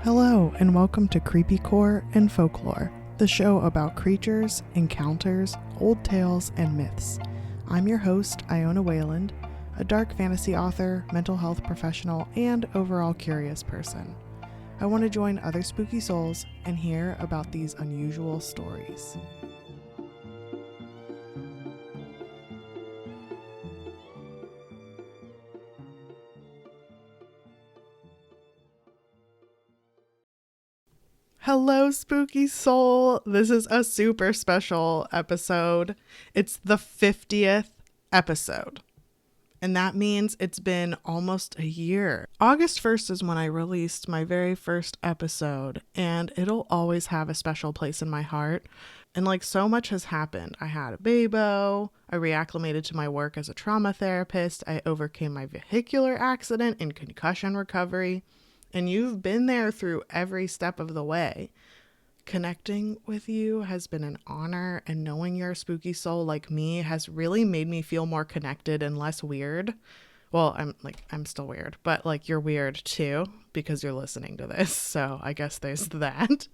Hello, and welcome to Creepycore and Folklore, the show about creatures, encounters, old tales, and myths. I'm your host, Iona Wayland, a dark fantasy author, mental health professional, and overall curious person. I want to join other spooky souls and hear about these unusual stories. Hello, spooky soul. This is a super special episode. It's the 50th episode. And that means it's been almost a year. August 1st is when I released my very first episode, and it'll always have a special place in my heart. And so much has happened. I had a babo, I reacclimated to my work as a trauma therapist, I overcame my vehicular accident and concussion recovery, and you've been there through every step of the way. Connecting with you has been an honor, and knowing you're a spooky soul like me has really made me feel more connected and less weird. Well, I'm still weird, but you're weird too because you're listening to this. So I guess there's that.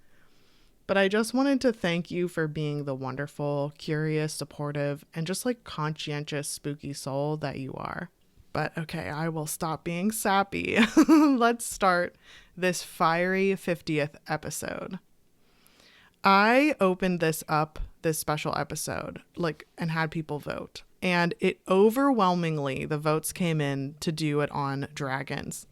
But I just wanted to thank you for being the wonderful, curious, supportive, and just conscientious spooky soul that you are. But okay, I will stop being sappy. Let's start this fiery 50th episode. I opened this special episode, and had people vote. And it overwhelmingly, the votes came in to do it on dragons.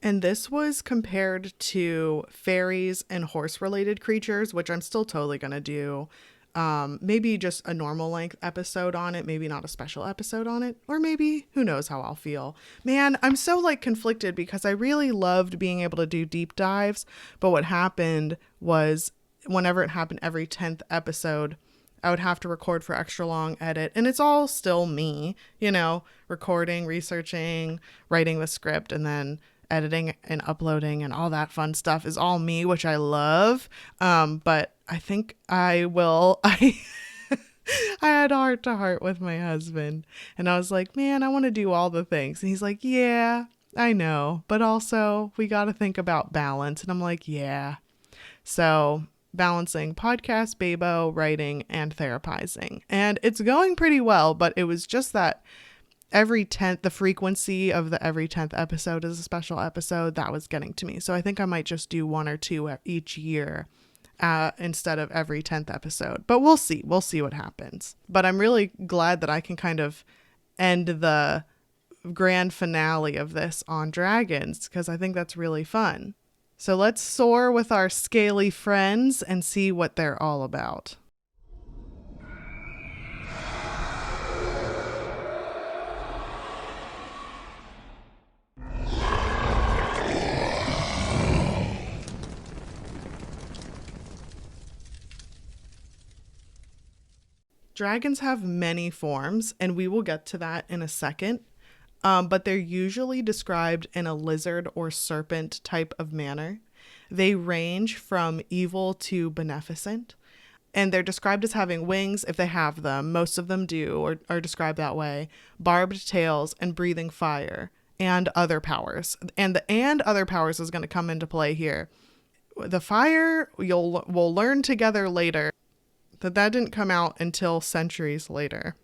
And this was compared to fairies and horse-related creatures, which I'm still totally going to do. Maybe just a normal length episode on it, maybe not a special episode on it, or maybe who knows how I'll feel. Man, I'm so conflicted because I really loved being able to do deep dives, but what happened was whenever it happened every 10th episode, I would have to record for extra long edit, and it's all still me, recording, researching, writing the script, and then editing and uploading and all that fun stuff is all me, which I love. But I think I will. I had a heart to heart with my husband, and I was like, man, I want to do all the things. And he's like, yeah, I know, but also we got to think about balance. And I'm like, yeah. So balancing podcast, babo, writing, and therapizing. And it's going pretty well, but it was just that the frequency of the every 10th episode is a special episode that was getting to me. So I think I might just do one or two each year instead of every 10th episode. But we'll see. We'll see what happens. But I'm really glad that I can kind of end the grand finale of this on dragons, because I think that's really fun. So let's soar with our scaly friends and see what they're all about. Dragons have many forms, and we will get to that in a second. But they're usually described in a lizard or serpent type of manner. They range from evil to beneficent, and they're described as having wings if they have them. Most of them do, or are described that way. Barbed tails and breathing fire and other powers. And other powers is going to come into play here. The fire we'll learn together later that didn't come out until centuries later.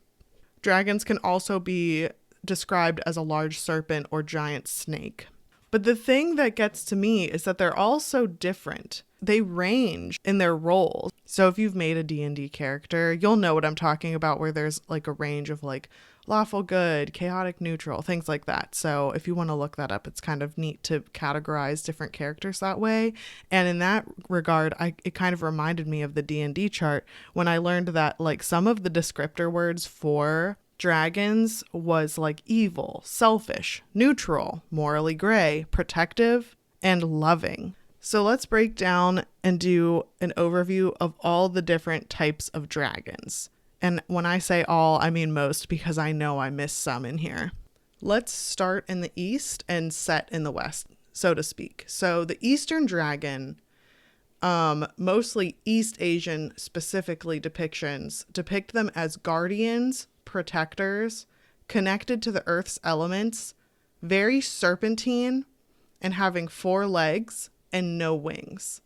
Dragons can also be described as a large serpent or giant snake. But the thing that gets to me is that they're all so different. They range in their roles. So if you've made a D&D character, you'll know what I'm talking about, where there's a range of lawful good, chaotic neutral, things like that. So if you want to look that up, it's kind of neat to categorize different characters that way. And in that regard, it kind of reminded me of the D&D chart when I learned that some of the descriptor words for dragons was evil, selfish, neutral, morally gray, protective, and loving. So let's break down and do an overview of all the different types of dragons. And when I say all, I mean most, because I know I missed some in here. Let's start in the east and set in the west, so to speak. So the Eastern dragon, mostly East Asian specifically depictions, depict them as guardians, protectors, connected to the earth's elements, very serpentine, and having 4 legs and no wings.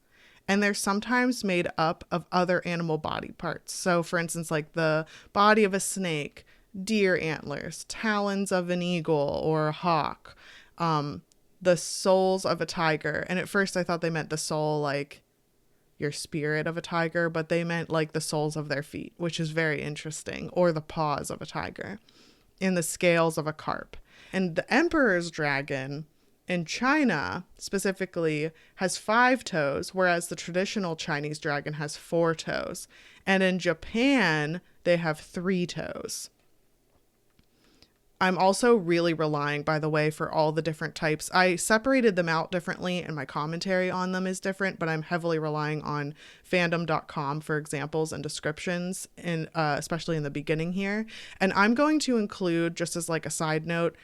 And they're sometimes made up of other animal body parts. So, for instance, like the body of a snake, deer antlers, talons of an eagle or a hawk, the soles of a tiger. And at first I thought they meant the soul, like your spirit of a tiger, but they meant like the soles of their feet, which is very interesting, or the paws of a tiger, in the scales of a carp. And the emperor's dragon in China specifically has 5 toes, whereas the traditional Chinese dragon has 4 toes. And in Japan, they have 3 toes. I'm also really relying, by the way, for all the different types. I separated them out differently and my commentary on them is different, but I'm heavily relying on fandom.com for examples and descriptions, in, especially in the beginning here. And I'm going to include, just as like a side note,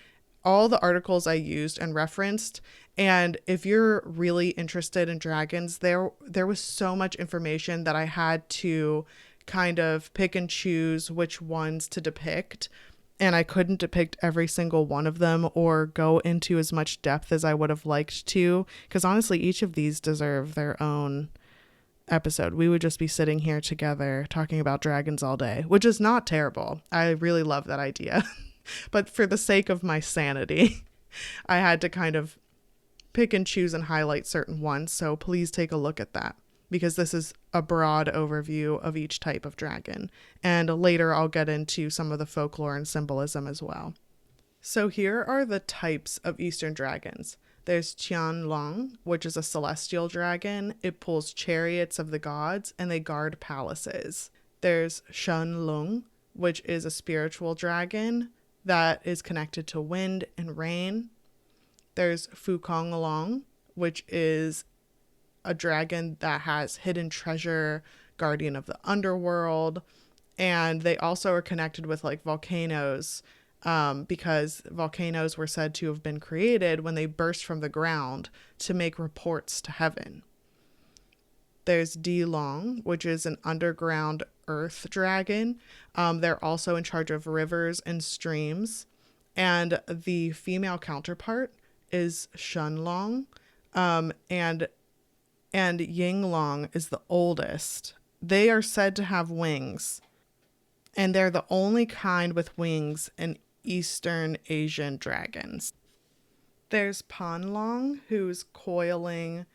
all the articles I used and referenced. And if you're really interested in dragons, there was so much information that I had to kind of pick and choose which ones to depict. And I couldn't depict every single one of them or go into as much depth as I would have liked to, because honestly, each of these deserve their own episode. We would just be sitting here together talking about dragons all day, which is not terrible. I really love that idea. But for the sake of my sanity, I had to kind of pick and choose and highlight certain ones. So please take a look at that, because this is a broad overview of each type of dragon. And later I'll get into some of the folklore and symbolism as well. So here are the types of Eastern dragons. There's Qianlong, which is a celestial dragon. It pulls chariots of the gods and they guard palaces. There's Shenlong, which is a spiritual dragon that is connected to wind and rain. There's Fukonglong, which is a dragon that has hidden treasure, guardian of the underworld, and they also are connected with like volcanoes, because volcanoes were said to have been created when they burst from the ground to make reports to heaven. There's Dilong, which is an underground earth dragon. They're also in charge of rivers and streams, and the female counterpart is Shenlong, and Yinglong is the oldest. They are said to have wings, and they're the only kind with wings in Eastern Asian dragons. There's Panlong, who's coiling,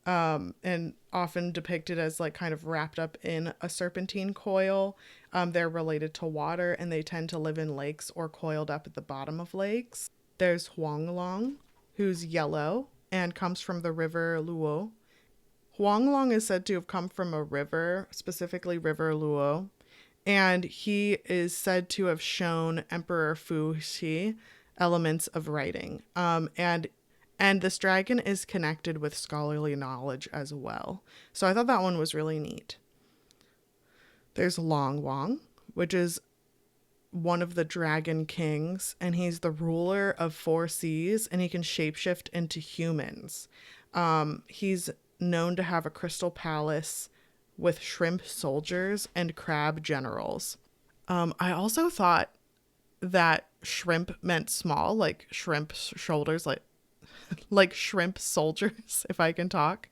and often depicted as like kind of wrapped up in a serpentine coil. They're related to water, and they tend to live in lakes or coiled up at the bottom of lakes. There's Huanglong, who's yellow and comes from the river Luo. Huanglong is said to have come from a river, specifically River Luo, and he is said to have shown Emperor Fuxi elements of writing. And this dragon is connected with scholarly knowledge as well. So I thought that one was really neat. There's Longwang, which is one of the dragon kings, and he's the ruler of 4 seas, and he can shapeshift into humans. He's known to have a crystal palace with shrimp soldiers and crab generals. I also thought that shrimp meant small, like shrimp shoulders, like shrimp soldiers, if I can talk,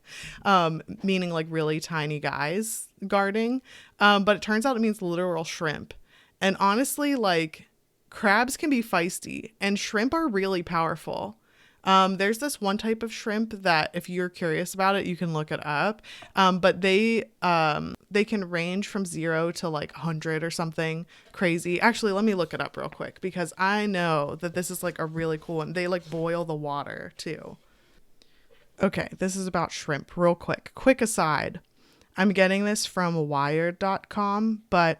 meaning like really tiny guys guarding. But it turns out it means literal shrimp. And honestly, like crabs can be feisty and shrimp are really powerful. There's this one type of shrimp that if you're curious about it, you can look it up. But they can range from 0 to like 100 or something crazy. Actually, let me look it up real quick because I know that this is like a really cool one. They like boil the water too. Okay, this is about shrimp real quick. Quick aside. I'm getting this from wired.com, but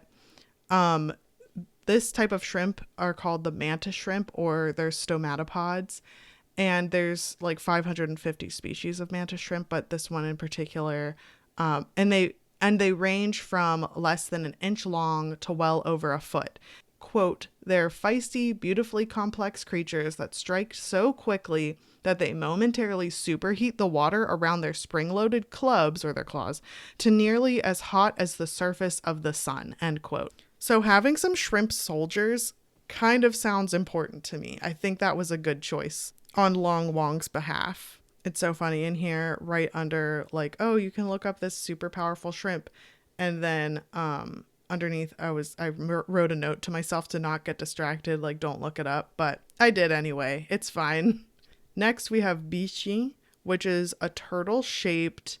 this type of shrimp are called the mantis shrimp, or they're stomatopods. And there's like 550 species of mantis shrimp, but this one in particular, and they range from less than an inch long to well over a foot. Quote, they're feisty, beautifully complex creatures that strike so quickly that they momentarily superheat the water around their spring-loaded clubs, or their claws, to nearly as hot as the surface of the sun, end quote. So having some shrimp soldiers kind of sounds important to me. I think that was a good choice on Long Wong's behalf. It's so funny in here, right under like, oh, you can look up this super powerful shrimp. And then underneath wrote a note to myself to not get distracted, like don't look it up, but I did anyway. It's fine. Next we have bichi, which is a turtle shaped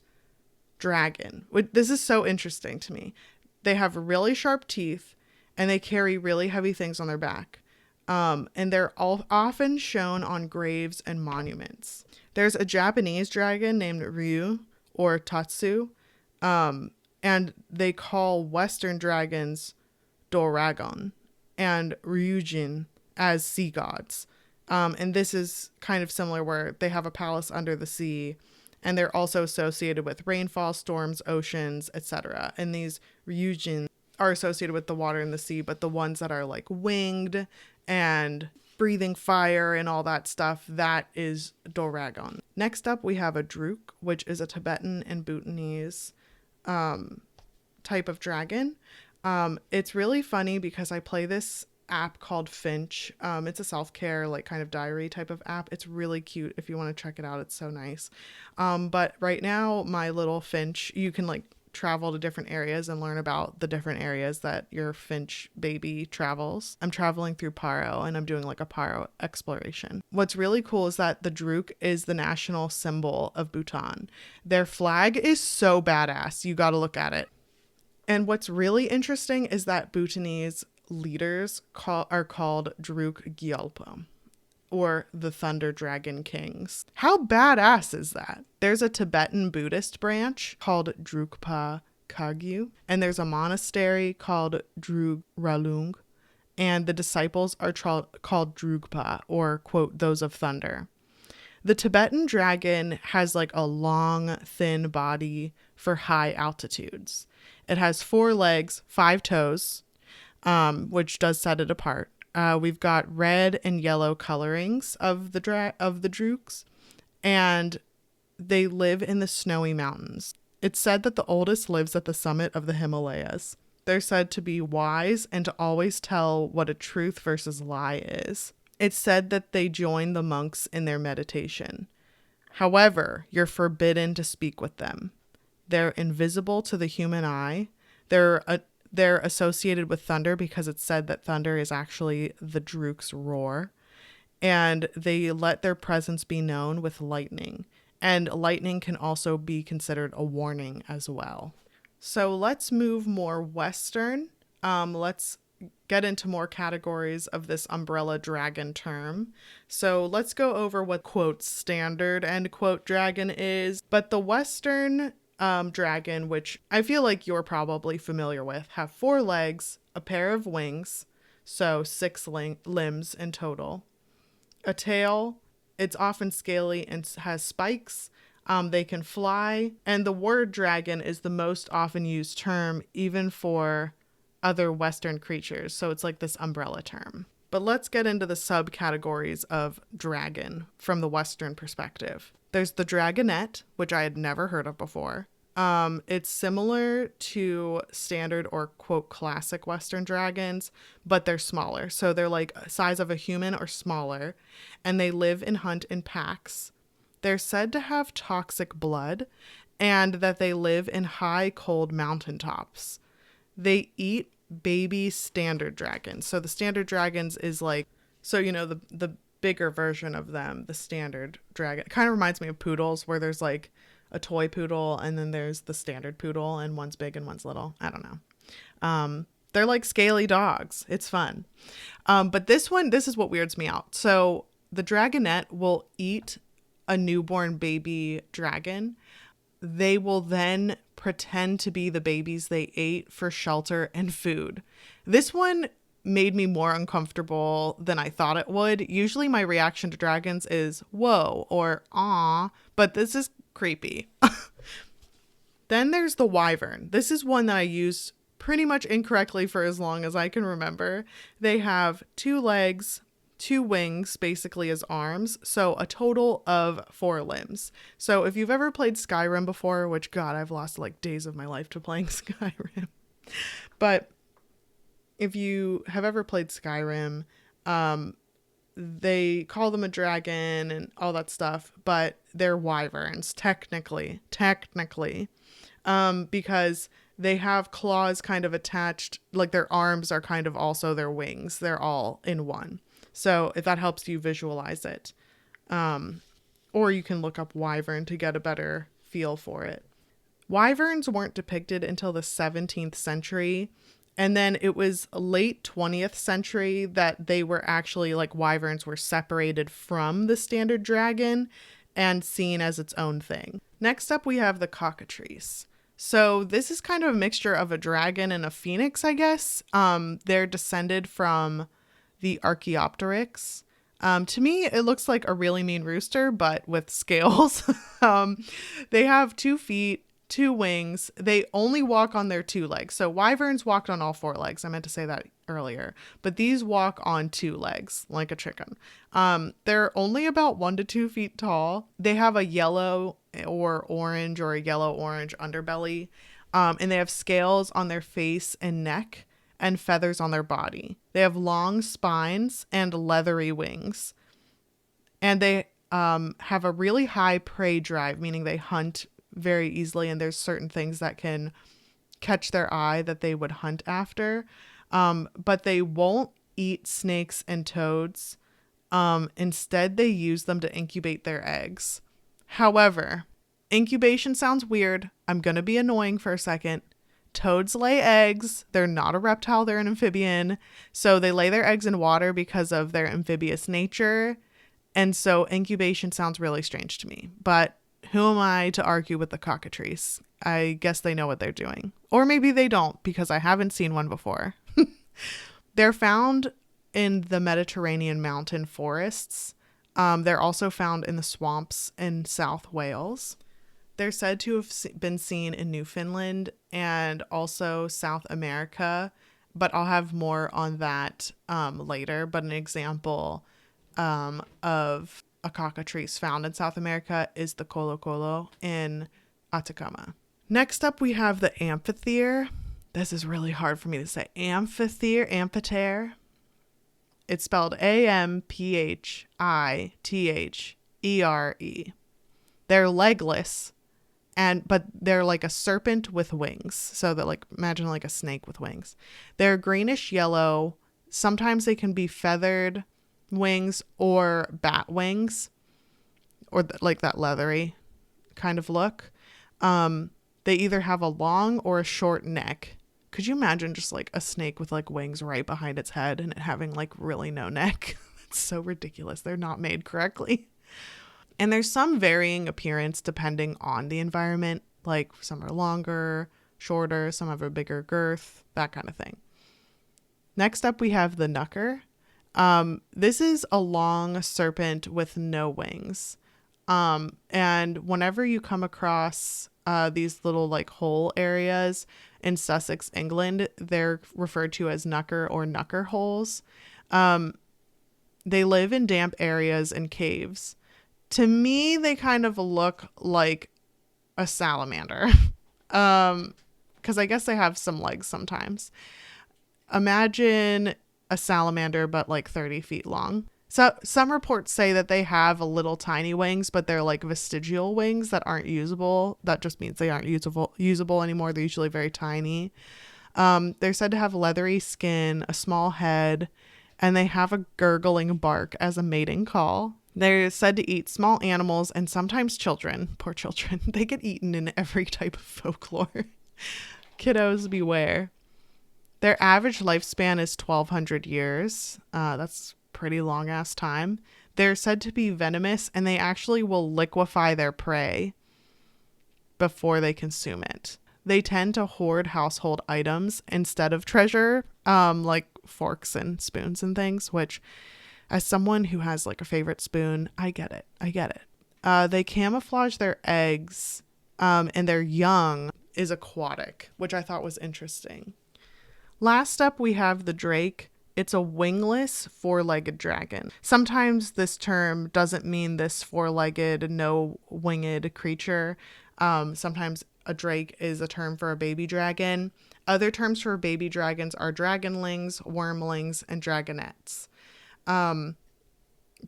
dragon. This is so interesting to me. They have really sharp teeth and they carry really heavy things on their back. And they're all often shown on graves and monuments. There's a Japanese dragon named Ryu or Tatsu, and they call Western dragons Doragon and Ryujin as sea gods. And this is kind of similar where they have a palace under the sea, and they're also associated with rainfall, storms, oceans, etc. And these Ryujin are associated with the water and the sea, but the ones that are like winged and breathing fire and all that stuff, that is Doragon. Next up, we have a Druk, which is a Tibetan and Bhutanese type of dragon. It's really funny because I play this app called Finch. It's a self-care, like kind of diary type of app. It's really cute. If you want to check it out, it's so nice. But right now, my little Finch, you can like travel to different areas and learn about the different areas that your Finch baby travels. I'm traveling through Paro and I'm doing like a Paro exploration. What's really cool is that the Druk is the national symbol of Bhutan. Their flag is so badass. You got to look at it. And what's really interesting is that Bhutanese leaders are called Druk Gyalpa, or the Thunder Dragon Kings. How badass is that? There's a Tibetan Buddhist branch called Drukpa Kagyu, and there's a monastery called Drug Ralung, and the disciples are called Drugpa, or quote, those of thunder. The Tibetan dragon has like a long, thin body for high altitudes. It has 4 legs, 5 toes, which does set it apart. We've got red and yellow colorings of the Druks, and they live in the snowy mountains. It's said that the oldest lives at the summit of the Himalayas. They're said to be wise and to always tell what a truth versus lie is. It's said that they join the monks in their meditation. However, you're forbidden to speak with them. They're invisible to the human eye. They're associated with thunder because it's said that thunder is actually the Druk's roar. And they let their presence be known with lightning. And lightning can also be considered a warning as well. So let's move more Western. Let's get into more categories of this umbrella dragon term. So let's go over what quote standard end quote dragon is. But the Western dragon, which I feel like you're probably familiar with, have 4 legs, a pair of wings, so 6 limbs in total, a tail. It's often scaly and has spikes. They can fly, and the word dragon is the most often used term even for other Western creatures, so it's like this umbrella term. But let's get into the subcategories of dragon from the Western perspective. There's the dragonette, which I had never heard of before. It's similar to standard or quote classic Western dragons, but they're smaller. So they're like size of a human or smaller, and they live and hunt in packs. They're said to have toxic blood and that they live in high, cold mountaintops. They eat baby standard dragons. So the standard dragons is like, so you know, the bigger version of them, the standard dragon. It kind of reminds me of poodles, where there's like a toy poodle and then there's the standard poodle, and one's big and one's little. I don't know. They're like scaly dogs. It's fun. But this is what weirds me out. So the dragonette will eat a newborn baby dragon. They will then pretend to be the babies they ate for shelter and food. This one made me more uncomfortable than I thought it would. Usually my reaction to dragons is whoa or aw, but this is creepy. Then there's the wyvern. This is one that I used pretty much incorrectly for as long as I can remember. They have 2 legs, 2 wings basically as arms, so a total of 4 limbs. So if you've ever played Skyrim before, which God, I've lost like days of my life to playing Skyrim, but if you have ever played Skyrim, they call them a dragon and all that stuff, but they're wyverns technically, because they have claws kind of attached, like their arms are kind of also their wings. They're all in one. So if that helps you visualize it, or you can look up wyvern to get a better feel for it. Wyverns weren't depicted until the 17th century. And then it was late 20th century that they were actually, like, wyverns were separated from the standard dragon and seen as its own thing. Next up, we have the cockatrice. So this is kind of a mixture of a dragon and a phoenix, I guess. They're descended from the Archaeopteryx. To me, it looks like a really mean rooster, but with scales. They have 2 feet, 2 wings. They only walk on their 2 legs. So wyverns walked on all 4 legs. I meant to say that earlier. But these walk on 2 legs, like a chicken. They're only about 1 to 2 feet tall. They have a yellow or orange or a yellow-orange underbelly. And they have scales on their face and neck and feathers on their body. They have long spines and leathery wings. And they have a really high prey drive, meaning they hunt very easily, and there's certain things that can catch their eye that they would hunt after. But they won't eat snakes and toads. Instead, they use them to incubate their eggs. However, incubation sounds weird. I'm going to be annoying for a second. Toads lay eggs. They're not a reptile, they're an amphibian. So they lay their eggs in water because of their amphibious nature. And so incubation sounds really strange to me. But who am I to argue with the cockatrice? I guess they know what they're doing. Or maybe they don't, because I haven't seen one before. They're found in the Mediterranean mountain forests. They're also found in the swamps in South Wales. They're said to have been seen in Newfoundland and also South America, but I'll have more on that later. But an example of a cockatrice found in South America is the Colo Colo in Atacama. Next up, we have the amphitheater. This is really hard for me to say. Amphitheater. It's spelled Amphitheatre. They're legless, but they're like a serpent with wings. So that, like, imagine like a snake with wings. They're greenish yellow. Sometimes they can be feathered wings or bat wings, or like that leathery kind of look. They either have a long or a short neck. Could you imagine just like a snake with like wings right behind its head and it having like really no neck? That's so ridiculous. They're not made correctly. And there's some varying appearance depending on the environment. Like some are longer, shorter, some have a bigger girth, that kind of thing. Next up, we have the knucker. This is a long serpent with no wings. And whenever you come across these little like hole areas in Sussex, England, they're referred to as knucker or knucker holes. They live in damp areas and caves. To me, they kind of look like a salamander. Because I guess they have some legs sometimes. Imagine a salamander, but like 30 feet long. So some reports say that they have a little tiny wings, but they're like vestigial wings that aren't usable. That just means they aren't usable anymore. They're usually very tiny. They're said to have leathery skin, a small head, and they have a gurgling bark as a mating call. They're said to eat small animals and sometimes children. Poor children. They get eaten in every type of folklore. Kiddos, beware. Their average lifespan is 1,200 years. That's pretty long ass time. They're said to be venomous, and they actually will liquefy their prey before they consume it. They tend to hoard household items instead of treasure, like forks and spoons and things, which, as someone who has like a favorite spoon, I get it. They camouflage their eggs, and their young is aquatic, which I thought was interesting. Last up, we have the drake. It's a wingless, four-legged dragon. Sometimes this term doesn't mean this four-legged, no-winged creature. Sometimes a drake is a term for a baby dragon. Other terms for baby dragons are dragonlings, wormlings, and dragonettes.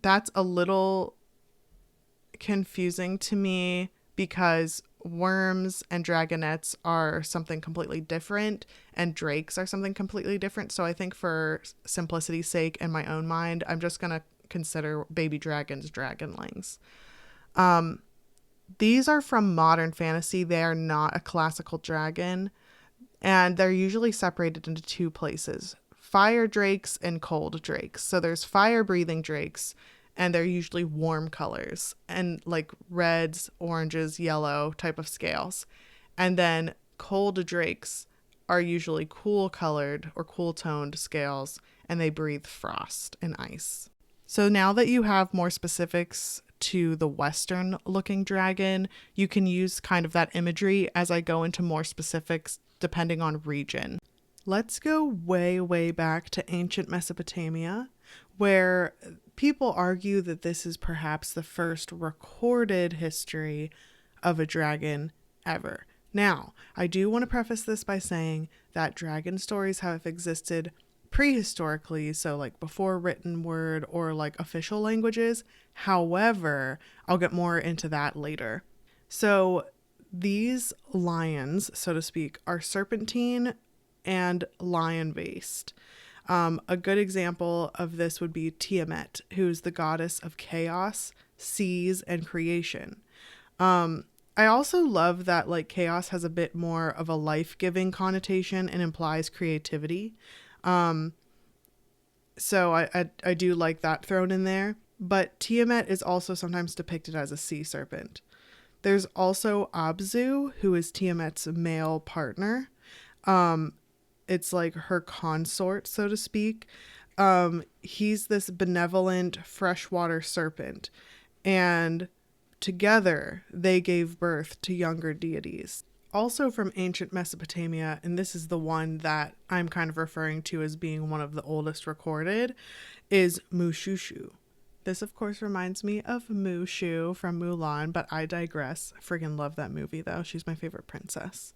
That's a little confusing to me because worms and dragonettes are something completely different and drakes are something completely different. So I think for simplicity's sake in my own mind, I'm just going to consider baby dragons dragonlings. These are from modern fantasy. They are not a classical dragon, and they're usually separated into two places: fire drakes and cold drakes. So there's fire breathing drakes, and they're usually warm colors and like reds, oranges, yellow type of scales. And then cold drakes are usually cool colored or cool toned scales, and they breathe frost and ice. So now that you have more specifics to the Western looking dragon, you can use kind of that imagery as I go into more specifics depending on region. Let's go way, way back to ancient Mesopotamia, where people argue that this is perhaps the first recorded history of a dragon ever. Now, I do want to preface this by saying that dragon stories have existed prehistorically, so like before written word or like official languages. However, I'll get more into that later. So these lions, so to speak, are serpentine and lion based. A good example of this would be Tiamat, who's the goddess of chaos, seas, and creation. I also love that like chaos has a bit more of a life-giving connotation and implies creativity. So I do like that thrown in there. But Tiamat is also sometimes depicted as a sea serpent. There's also Abzu, who is Tiamat's male partner. It's like her consort, so to speak. He's this benevolent freshwater serpent, and together they gave birth to younger deities. Also from ancient Mesopotamia, and this is the one that I'm kind of referring to as being one of the oldest recorded, is Mushushu. This, of course, reminds me of Mushu from Mulan, but I digress. I friggin' love that movie, though. She's my favorite princess.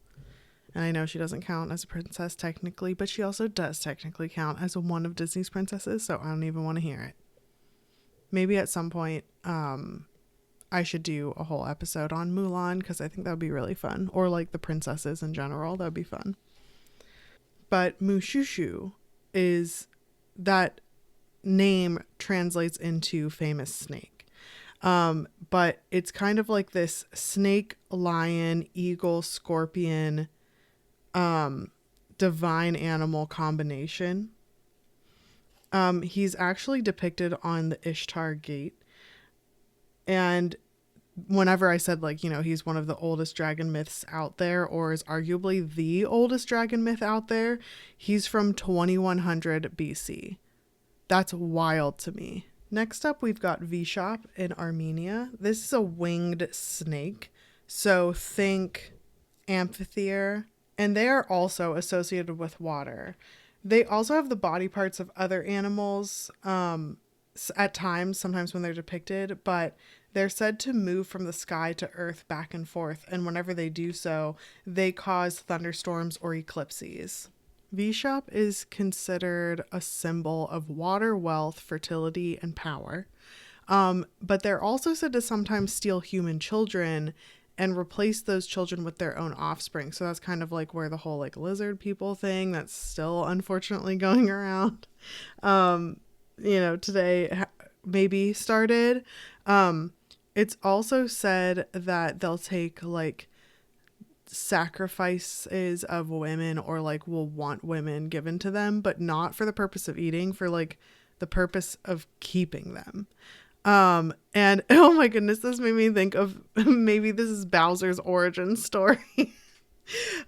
And I know she doesn't count as a princess technically, but she also does technically count as one of Disney's princesses, so I don't even want to hear it. Maybe at some point, I should do a whole episode on Mulan because I think that would be really fun. Or like the princesses in general, that would be fun. But Mushushu is that name translates into famous snake. But it's kind of like this snake, lion, eagle, scorpion, divine animal combination. He's actually depicted on the Ishtar Gate. And whenever I said, like, you know, he's one of the oldest dragon myths out there, or is arguably the oldest dragon myth out there, he's from 2100 BC. That's wild to me. Next up, we've got Vishap in Armenia. This is a winged snake. So think amphitheater. And they are also associated with water. They also have the body parts of other animals at times, sometimes when they're depicted, but they're said to move from the sky to earth back and forth, and whenever they do so, they cause thunderstorms or eclipses. Vishap is considered a symbol of water, wealth, fertility, and power. But they're also said to sometimes steal human children and replace those children with their own offspring. So that's kind of like where the whole like lizard people thing that's still unfortunately going around, today maybe started. It's also said that they'll take like sacrifices of women or like will want women given to them, but not for the purpose of eating, for like the purpose of keeping them. And oh my goodness, this made me think of maybe this is Bowser's origin story.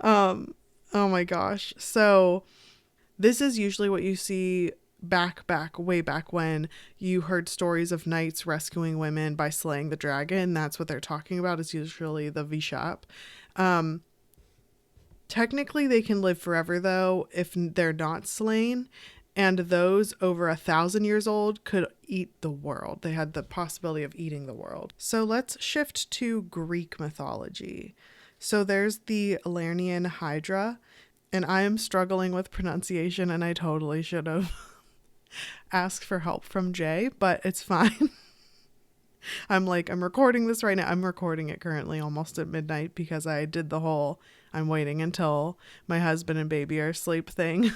Oh my gosh. So this is usually what you see way back when you heard stories of knights rescuing women by slaying the dragon. That's what they're talking about, is usually the Vishap. Technically they can live forever though if they're not slain, and those over 1,000 years old could eat the world. They had the possibility of eating the world. So let's shift to Greek mythology. So there's the Lernaean Hydra, and I am struggling with pronunciation, and I totally should have. ask for help from Jay, but it's fine. I'm recording this right now. I'm recording it currently almost at midnight because I did the whole I'm waiting until my husband and baby are asleep thing.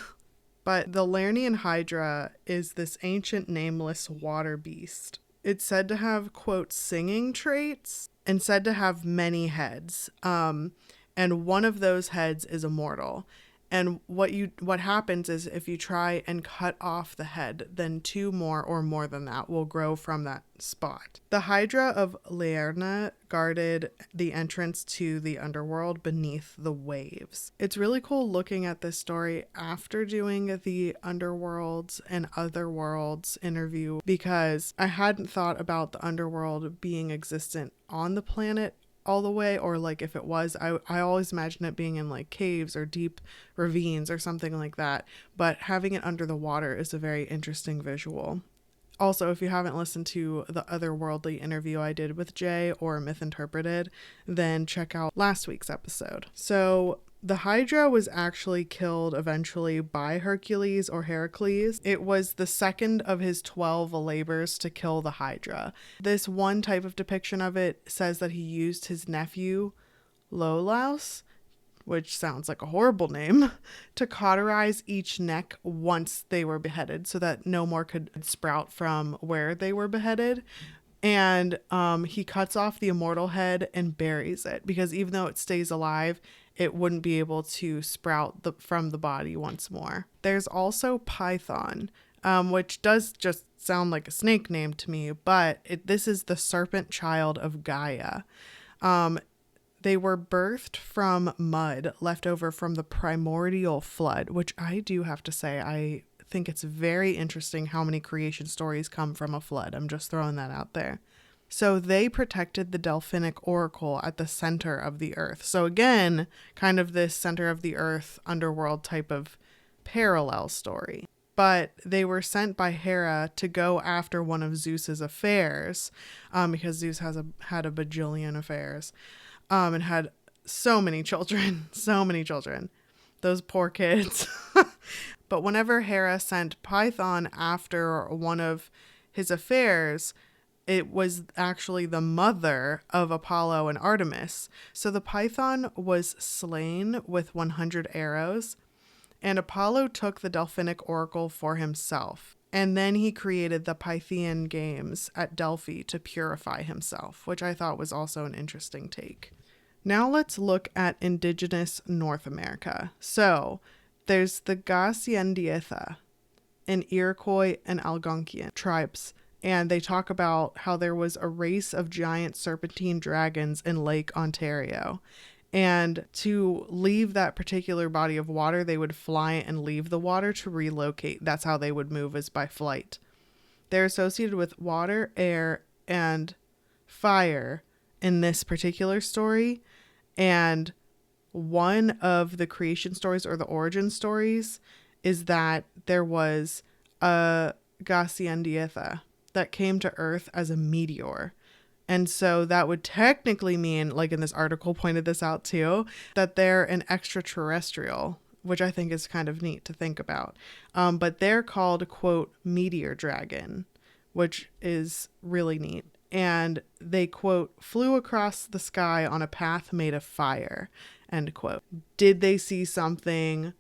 But the Lernean Hydra is this ancient nameless water beast. It's said to have, quote, singing traits and said to have many heads. And one of those heads is immortal. And what happens is if you try and cut off the head, then two more or more than that will grow from that spot. The Hydra of Lerne guarded the entrance to the underworld beneath the waves. It's really cool looking at this story after doing the Underworlds and Otherworlds interview, because I hadn't thought about the underworld being existent on the planet all the way, or like if it was, I always imagine it being in like caves or deep ravines or something like that, but having it under the water is a very interesting visual. Also, if you haven't listened to the otherworldly interview I did with Jay or Myth Interpreted, then check out last week's episode. So the Hydra was actually killed eventually by Hercules or Heracles. It was the second of his 12 labors to kill the Hydra. This one type of depiction of it says that he used his nephew, Lolaus, which sounds like a horrible name, to cauterize each neck once they were beheaded so that no more could sprout from where they were beheaded. And he cuts off the immortal head and buries it, because even though it stays alive, it wouldn't be able to sprout from the body once more. There's also Python, which does just sound like a snake name to me, but this is the serpent child of Gaia. They were birthed from mud left over from the primordial flood, which I do have to say, I think it's very interesting how many creation stories come from a flood. I'm just throwing that out there. So they protected the Delphinic oracle at the center of the earth. So again, kind of this center of the earth underworld type of parallel story. But they were sent by Hera to go after one of Zeus's affairs, because Zeus had a bajillion affairs, and had so many children. Those poor kids. But whenever Hera sent Python after one of his affairs, it was actually the mother of Apollo and Artemis. So the Python was slain with 100 arrows, and Apollo took the Delphinic oracle for himself. And then he created the Pythian games at Delphi to purify himself, which I thought was also an interesting take. Now let's look at indigenous North America. So there's the Gaussiendietha, and Iroquois and Algonquian tribes. And they talk about how there was a race of giant serpentine dragons in Lake Ontario. And to leave that particular body of water, they would fly and leave the water to relocate. That's how they would move, is by flight. They're associated with water, air, and fire in this particular story. And one of the creation stories or the origin stories is that there was a Gaussiendietha that came to Earth as a meteor. And so that would technically mean, like in this article pointed this out too, that they're an extraterrestrial, which I think is kind of neat to think about. But they're called, quote, meteor dragon, which is really neat. And they, quote, flew across the sky on a path made of fire, end quote. Did they see something?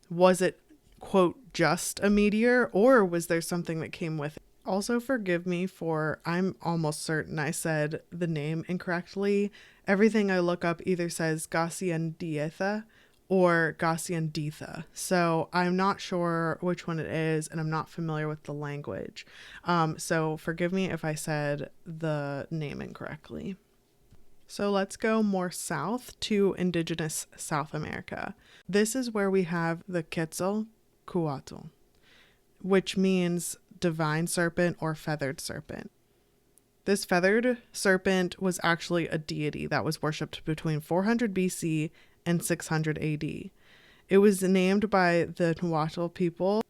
Was it, quote, just a meteor, or was there something that came with it? Also, forgive me for, I'm almost certain I said the name incorrectly. Everything I look up either says Gaussiendietha or Gaussienditha. So I'm not sure which one it is, and I'm not familiar with the language. So forgive me if I said the name incorrectly. So let's go more south to indigenous South America. This is where we have the Quetzalcoatl, which means divine serpent or feathered serpent. This feathered serpent was actually a deity that was worshipped between 400 BC and 600 AD. It was named by the Nahuatl people,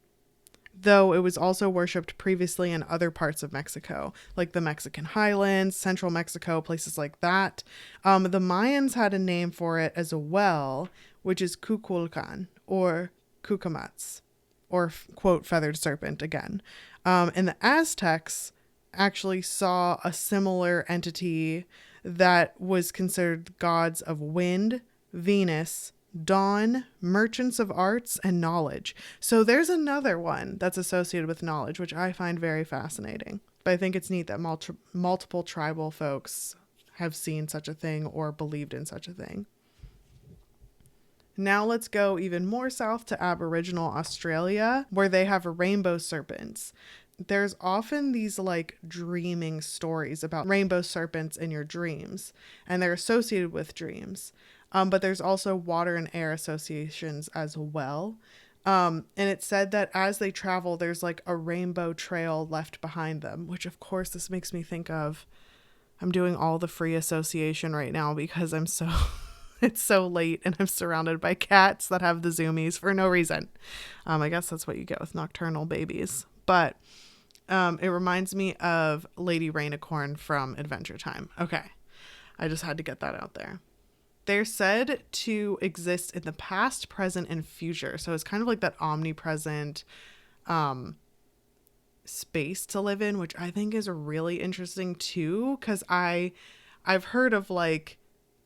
though it was also worshipped previously in other parts of Mexico, like the Mexican Highlands, central Mexico, places like that. The Mayans had a name for it as well, which is Kukulkan or Kukamats. or quote, feathered serpent again. And the Aztecs actually saw a similar entity that was considered gods of wind, Venus, dawn, merchants of arts, and knowledge. So there's another one that's associated with knowledge, which I find very fascinating. But I think it's neat that multiple tribal folks have seen such a thing or believed in such a thing. Now let's go even more south to Aboriginal Australia, where they have rainbow serpents. There's often these like dreaming stories about rainbow serpents in your dreams, and they're associated with dreams. But there's also water and air associations as well. And it's said that as they travel, there's like a rainbow trail left behind them, which of course this makes me think of. I'm doing all the free association right now because it's so late and I'm surrounded by cats that have the zoomies for no reason. I guess that's what you get with nocturnal babies. But it reminds me of Lady Rainicorn from Adventure Time. Okay, I just had to get that out there. They're said to exist in the past, present, and future. So it's kind of like that omnipresent space to live in, which I think is really interesting too, because I've heard of like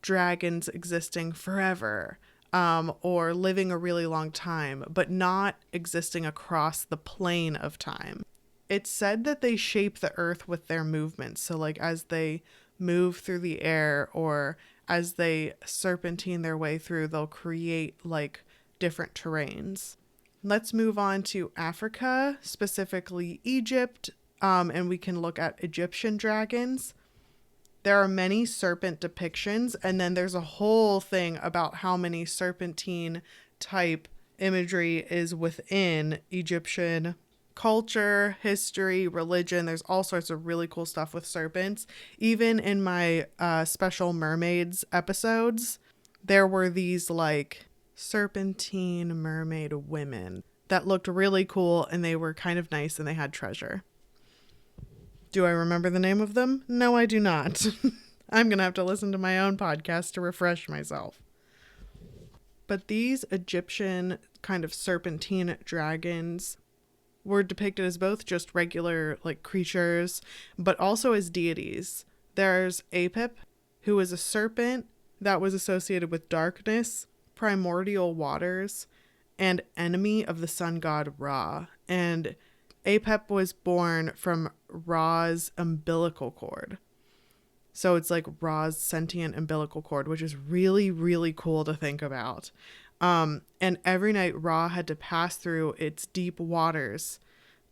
dragons existing forever, or living a really long time, but not existing across the plane of time. It's said that they shape the earth with their movements. So like as they move through the air or as they serpentine their way through, they'll create like different terrains. Let's move on to Africa, specifically Egypt, and we can look at Egyptian dragons. There are many serpent depictions, and then there's a whole thing about how many serpentine type imagery is within Egyptian culture, history, religion. There's all sorts of really cool stuff with serpents. Even in my special mermaids episodes, there were these like serpentine mermaid women that looked really cool, and they were kind of nice and they had treasure. Do I remember the name of them? No, I do not. I'm going to have to listen to my own podcast to refresh myself. But these Egyptian kind of serpentine dragons were depicted as both just regular like creatures, but also as deities. There's Apep, who is a serpent that was associated with darkness, primordial waters, and enemy of the sun god Ra. And Apep was born from Ra's umbilical cord. So it's like Ra's sentient umbilical cord, which is really, really cool to think about. And every night Ra had to pass through its deep waters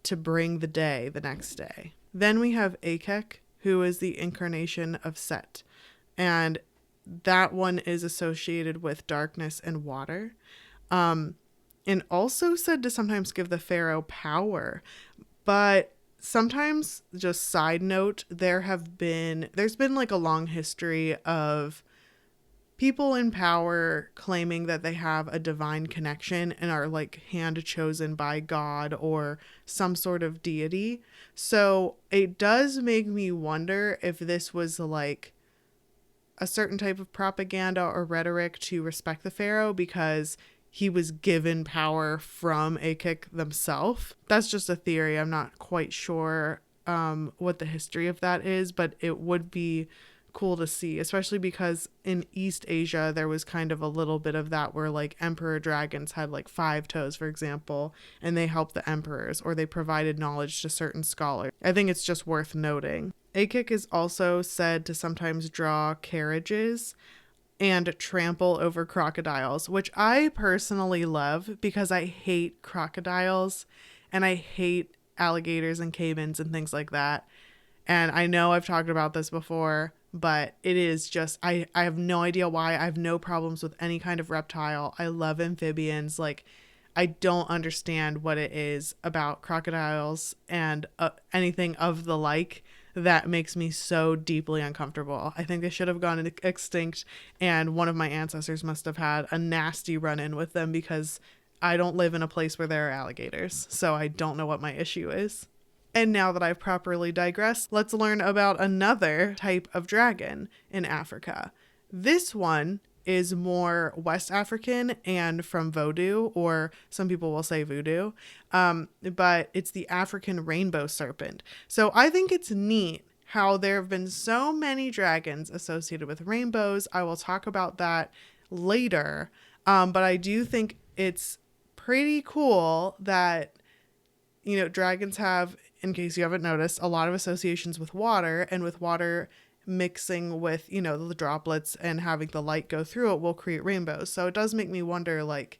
to bring the day the next day. Then we have Akek, who is the incarnation of Set. And that one is associated with darkness and water. And also said to sometimes give the pharaoh power. But sometimes, just side note, there's been like a long history of people in power claiming that they have a divine connection and are like hand chosen by God or some sort of deity. So it does make me wonder if this was like a certain type of propaganda or rhetoric to respect the pharaoh because he was given power from Akek themselves. That's just a theory. I'm not quite sure what the history of that is, but it would be cool to see, especially because in East Asia there was kind of a little bit of that where like emperor dragons had like 5 toes, for example, and they helped the emperors or they provided knowledge to certain scholars. I think it's just worth noting. Akek is also said to sometimes draw carriages and trample over crocodiles, which I personally love because I hate crocodiles and I hate alligators and caimans and things like that. And I know I've talked about this before, but it is just, I have no idea why. I have no problems with any kind of reptile. I love amphibians. Like, I don't understand what it is about crocodiles and anything of the like that makes me so deeply uncomfortable. I think they should have gone extinct, and one of my ancestors must have had a nasty run-in with them because I don't live in a place where there are alligators, so I don't know what my issue is. And now that I've properly digressed, let's learn about another type of dragon in Africa. This one is more West African and from Vodou, or some people will say voodoo. But it's the African rainbow serpent. So I think it's neat how there have been so many dragons associated with rainbows. I will talk about that later. But I do think it's pretty cool that, dragons have, in case you haven't noticed, a lot of associations with water, and with water mixing with, the droplets and having the light go through it will create rainbows. So it does make me wonder, like,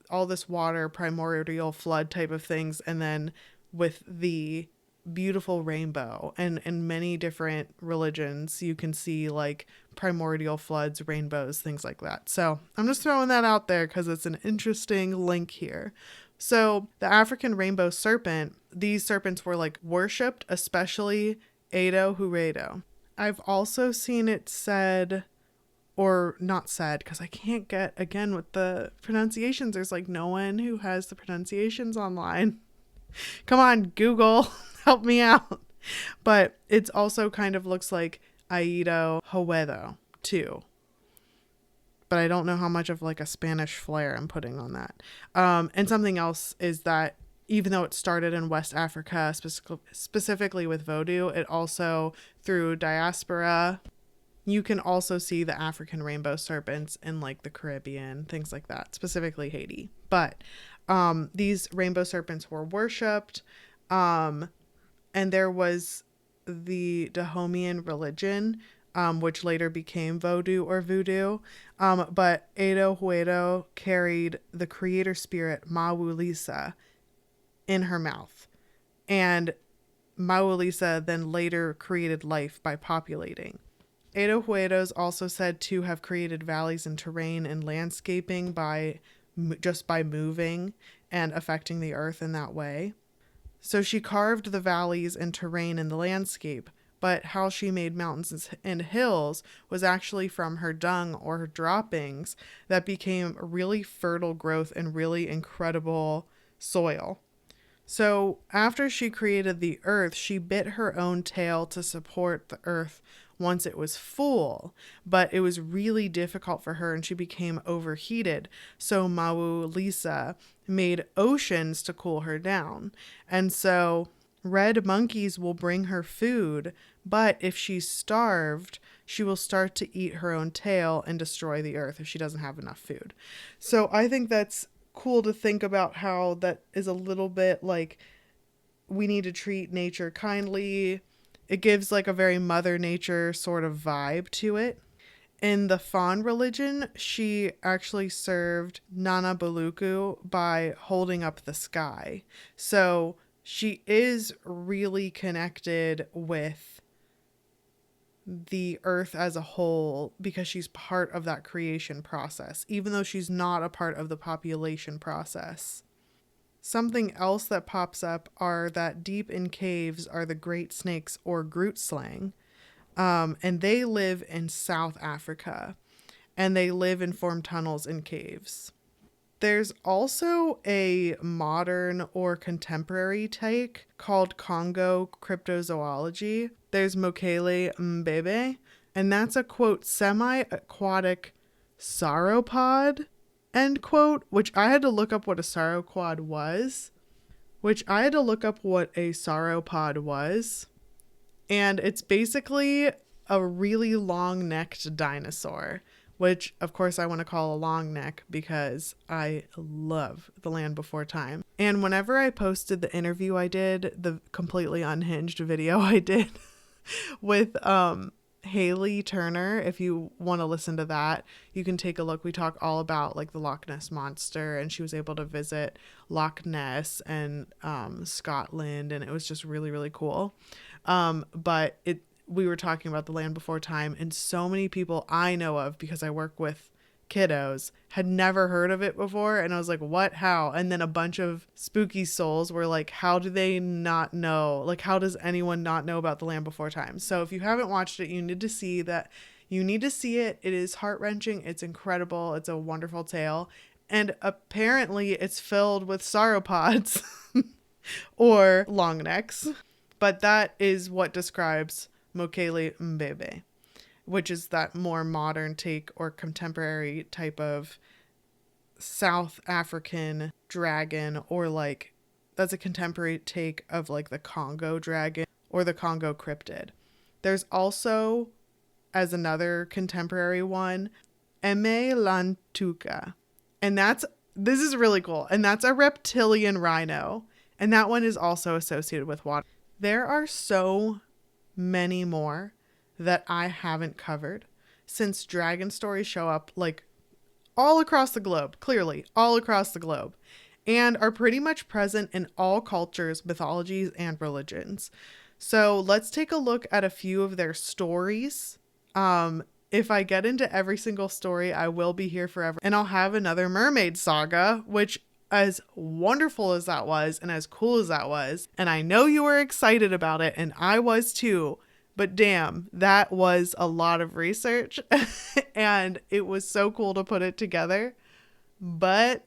all this water, primordial flood type of things, and then with the beautiful rainbow, and in many different religions you can see like primordial floods, rainbows, things like that. So I'm just throwing that out there because it's an interesting link here. So the African rainbow serpent, these serpents were like worshipped, especially Edo Huedo. I've also seen it said, or not said, because I can't get, again, with the pronunciations, there's like no one who has the pronunciations online. Come on, Google, help me out. But it's also kind of looks like Aido Huedo too. But I don't know how much of like a Spanish flair I'm putting on that. And something else is that even though it started in West Africa, specifically with Vodou, it also, through diaspora, you can also see the African rainbow serpents in like the Caribbean, things like that, specifically Haiti. But these rainbow serpents were worshipped. And there was the Dahomean religion, which later became Vodou or Voodoo. But Edo Huedo carried the creator spirit Mawu Lisa in her mouth. And Mawu Lisa then later created life by populating. Edo Huedo is also said to have created valleys and terrain and landscaping just by moving and affecting the earth in that way. So she carved the valleys and terrain in the landscape, but how she made mountains and hills was actually from her dung or her droppings that became really fertile growth and really incredible soil. So after she created the earth, she bit her own tail to support the earth once it was full, but it was really difficult for her and she became overheated. So Mawu Lisa made oceans to cool her down. And so red monkeys will bring her food, but if she's starved, she will start to eat her own tail and destroy the earth if she doesn't have enough food. So I think that's cool to think about how that is a little bit like we need to treat nature kindly. It gives like a very Mother Nature sort of vibe to it. In the Fawn religion, she actually served Nana Baluku by holding up the sky. So she is really connected with the earth as a whole because she's part of that creation process, even though she's not a part of the population process. Something else that pops up are that deep in caves are the great snakes or Groot slang. And they live in South Africa and they live and form tunnels in caves. There's also a modern or contemporary take called Congo cryptozoology. There's Mokele Mbebe, and that's a, quote, semi-aquatic sauropod, end quote, which I had to look up what a sauropod was. And it's basically a really long-necked dinosaur, which, of course, I want to call a long neck because I love The Land Before Time. And whenever I posted the interview I did, the completely unhinged video I did with Haley Turner, if you want to listen to that, you can take a look. We talk all about like the Loch Ness Monster, and she was able to visit Loch Ness and Scotland, and it was just really, really cool. But we were talking about The Land Before Time, and so many people I know of, because I work with kiddos, had never heard of it before. And I was like, what, how? And then a bunch of spooky souls were like, how do they not know? Like, how does anyone not know about The Land Before Time? So if you haven't watched it, you need to see that. You need to see it. It is heart-wrenching. It's incredible. It's a wonderful tale. And apparently it's filled with sauropods or long necks. But that is what describes Mokele Mbebe, which is that more modern take or contemporary type of South African dragon, or like that's a contemporary take of like the Congo dragon or the Congo cryptid. There's also, as another contemporary one, Eme Lantuka. And this is really cool. And that's a reptilian rhino. And that one is also associated with water. There are so many more that I haven't covered, since dragon stories show up like all across the globe, clearly all across the globe, and are pretty much present in all cultures, mythologies, and religions. So let's take a look at a few of their stories. If I get into every single story, I will be here forever. And I'll have another mermaid saga, which, as wonderful as that was and as cool as that was, and I know you were excited about it, and I was too, but damn, that was a lot of research and it was so cool to put it together. But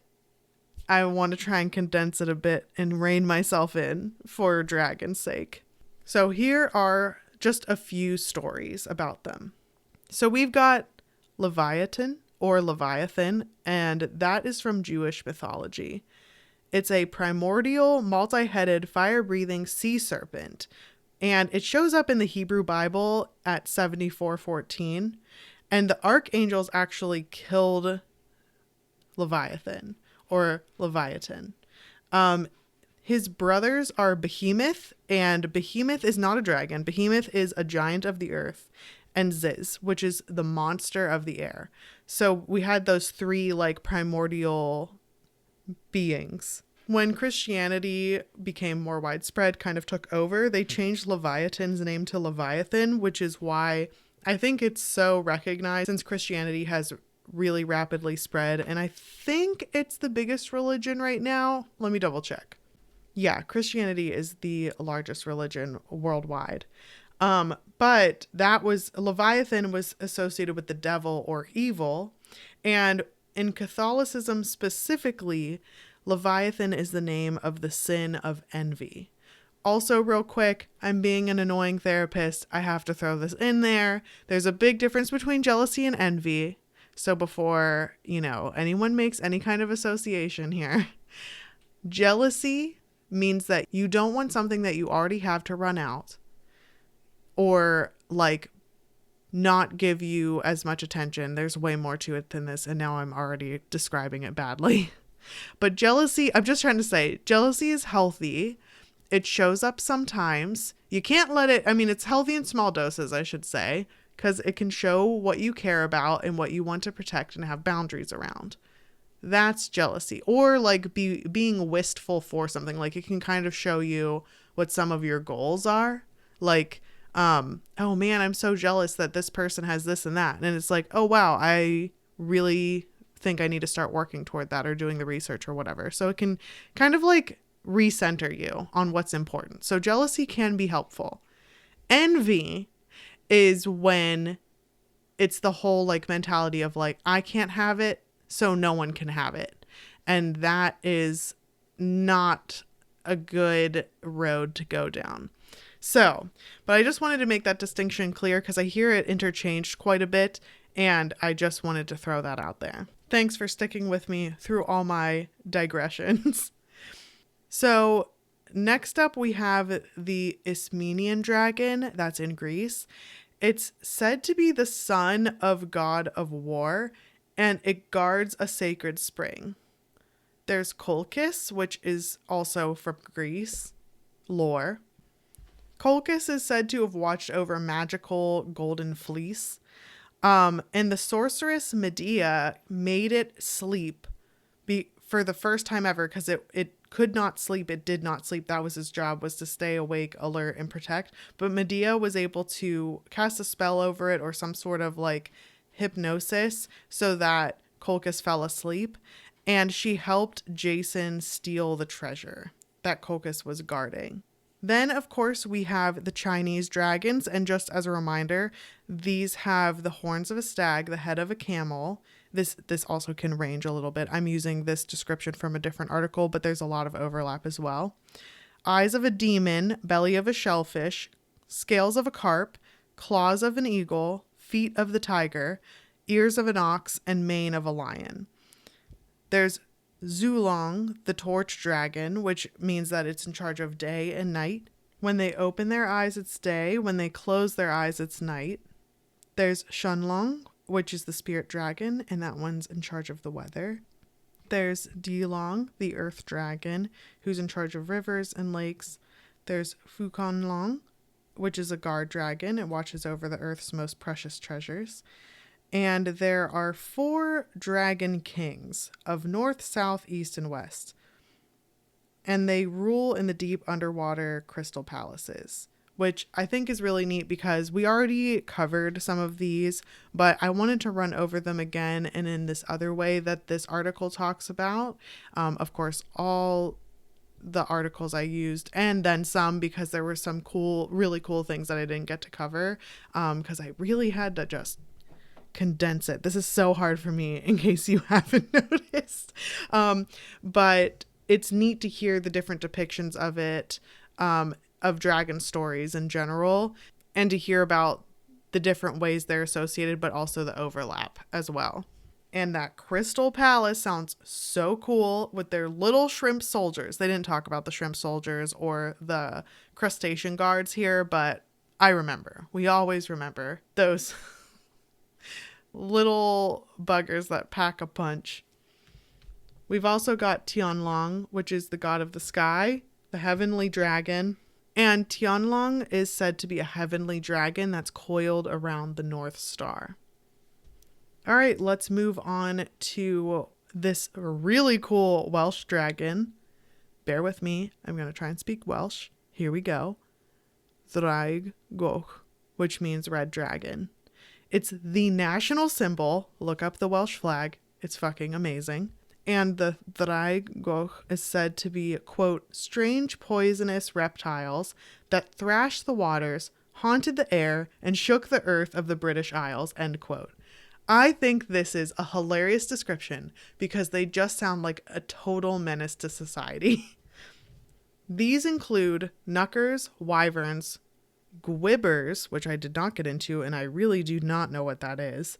I want to try and condense it a bit and rein myself in for dragon's sake. So here are just a few stories about them. So we've got Leviathan or Leviathan, and that is from Jewish mythology. It's a primordial, multi-headed, fire-breathing sea serpent, and it shows up in the Hebrew Bible at 74:14, and the archangels actually killed Leviathan or Leviathan. His brothers are Behemoth, and Behemoth is not a dragon. Behemoth is a giant of the earth, and Ziz, which is the monster of the air. So we had those three like primordial beings. When Christianity became more widespread, kind of took over, they changed Leviathan's name to Leviathan, which is why I think it's so recognized, since Christianity has really rapidly spread. And I think it's the biggest religion right now. Let me double check. Yeah, Christianity is the largest religion worldwide. But Leviathan was associated with the devil or evil. And in Catholicism specifically, Leviathan is the name of the sin of envy. Also, real quick, I'm being an annoying therapist. I have to throw this in there. There's a big difference between jealousy and envy. So before, anyone makes any kind of association here, jealousy means that you don't want something that you already have to run out, or like not give you as much attention. There's way more to it than this, and now I'm already describing it badly. But jealousy, I'm just trying to say, jealousy is healthy. It shows up sometimes. You can't let it, it's healthy in small doses, I should say, because it can show what you care about and what you want to protect and have boundaries around. That's jealousy. Or like being wistful for something. Like it can kind of show you what some of your goals are. Like, oh man, I'm so jealous that this person has this and that. And it's like, oh wow, I really think I need to start working toward that, or doing the research or whatever. So it can kind of like recenter you on what's important. So jealousy can be helpful. Envy is when it's the whole like mentality of like, I can't have it, so no one can have it. And that is not a good road to go down. So, but I just wanted to make that distinction clear because I hear it interchanged quite a bit, and I just wanted to throw that out there. Thanks for sticking with me through all my digressions. So next up we have the Ismenian dragon that's in Greece. It's said to be the son of god of war, and it guards a sacred spring. There's Colchis, which is also from Greece lore. Colchis is said to have watched over magical golden fleece. And the sorceress Medea made it sleep for the first time ever, because it could not sleep. It did not sleep. That was his job, was to stay awake, alert, and protect. But Medea was able to cast a spell over it, or some sort of like hypnosis, so that Colchis fell asleep. And she helped Jason steal the treasure that Colchis was guarding. Then, of course, we have the Chinese dragons. And just as a reminder, these have the horns of a stag, the head of a camel. This also can range a little bit. I'm using this description from a different article, but there's a lot of overlap as well. Eyes of a demon, belly of a shellfish, scales of a carp, claws of an eagle, feet of the tiger, ears of an ox, and mane of a lion. There's Zulong, the torch dragon, which means that it's in charge of day and night. When they open their eyes, it's day. When they close their eyes, it's night. There's Shanlong, which is the spirit dragon, and that one's in charge of the weather. There's Dilong, the earth dragon, who's in charge of rivers and lakes. There's Fukonlong, which is a guard dragon. It watches over the earth's most precious treasures. And there are 4 dragon kings of north, south, east, and west. And they rule in the deep underwater crystal palaces, which I think is really neat because we already covered some of these, but I wanted to run over them again and in this other way that this article talks about. Of course, all the articles I used and then some because there were some really cool things that I didn't get to cover because I really had to just condense it. This is so hard for me in case you haven't noticed. But it's neat to hear the different depictions of it, of dragon stories in general, and to hear about the different ways they're associated, but also the overlap as well. And that Crystal Palace sounds so cool with their little shrimp soldiers. They didn't talk about the shrimp soldiers or the crustacean guards here, but I remember. We always remember those little buggers that pack a punch. We've also got Tianlong, which is the god of the sky, the heavenly dragon. And Tianlong is said to be a heavenly dragon that's coiled around the North Star. All right, let's move on to this really cool Welsh dragon. Bear with me. I'm going to try and speak Welsh. Here we go. Thraig Goch, which means red dragon. It's the national symbol. Look up the Welsh flag. It's fucking amazing. And the Thraig Goch is said to be, quote, strange poisonous reptiles that thrashed the waters, haunted the air, and shook the earth of the British Isles, end quote. I think this is a hilarious description because they just sound like a total menace to society. These include knuckers, wyverns, gwibbers, which I did not get into, and I really do not know what that is,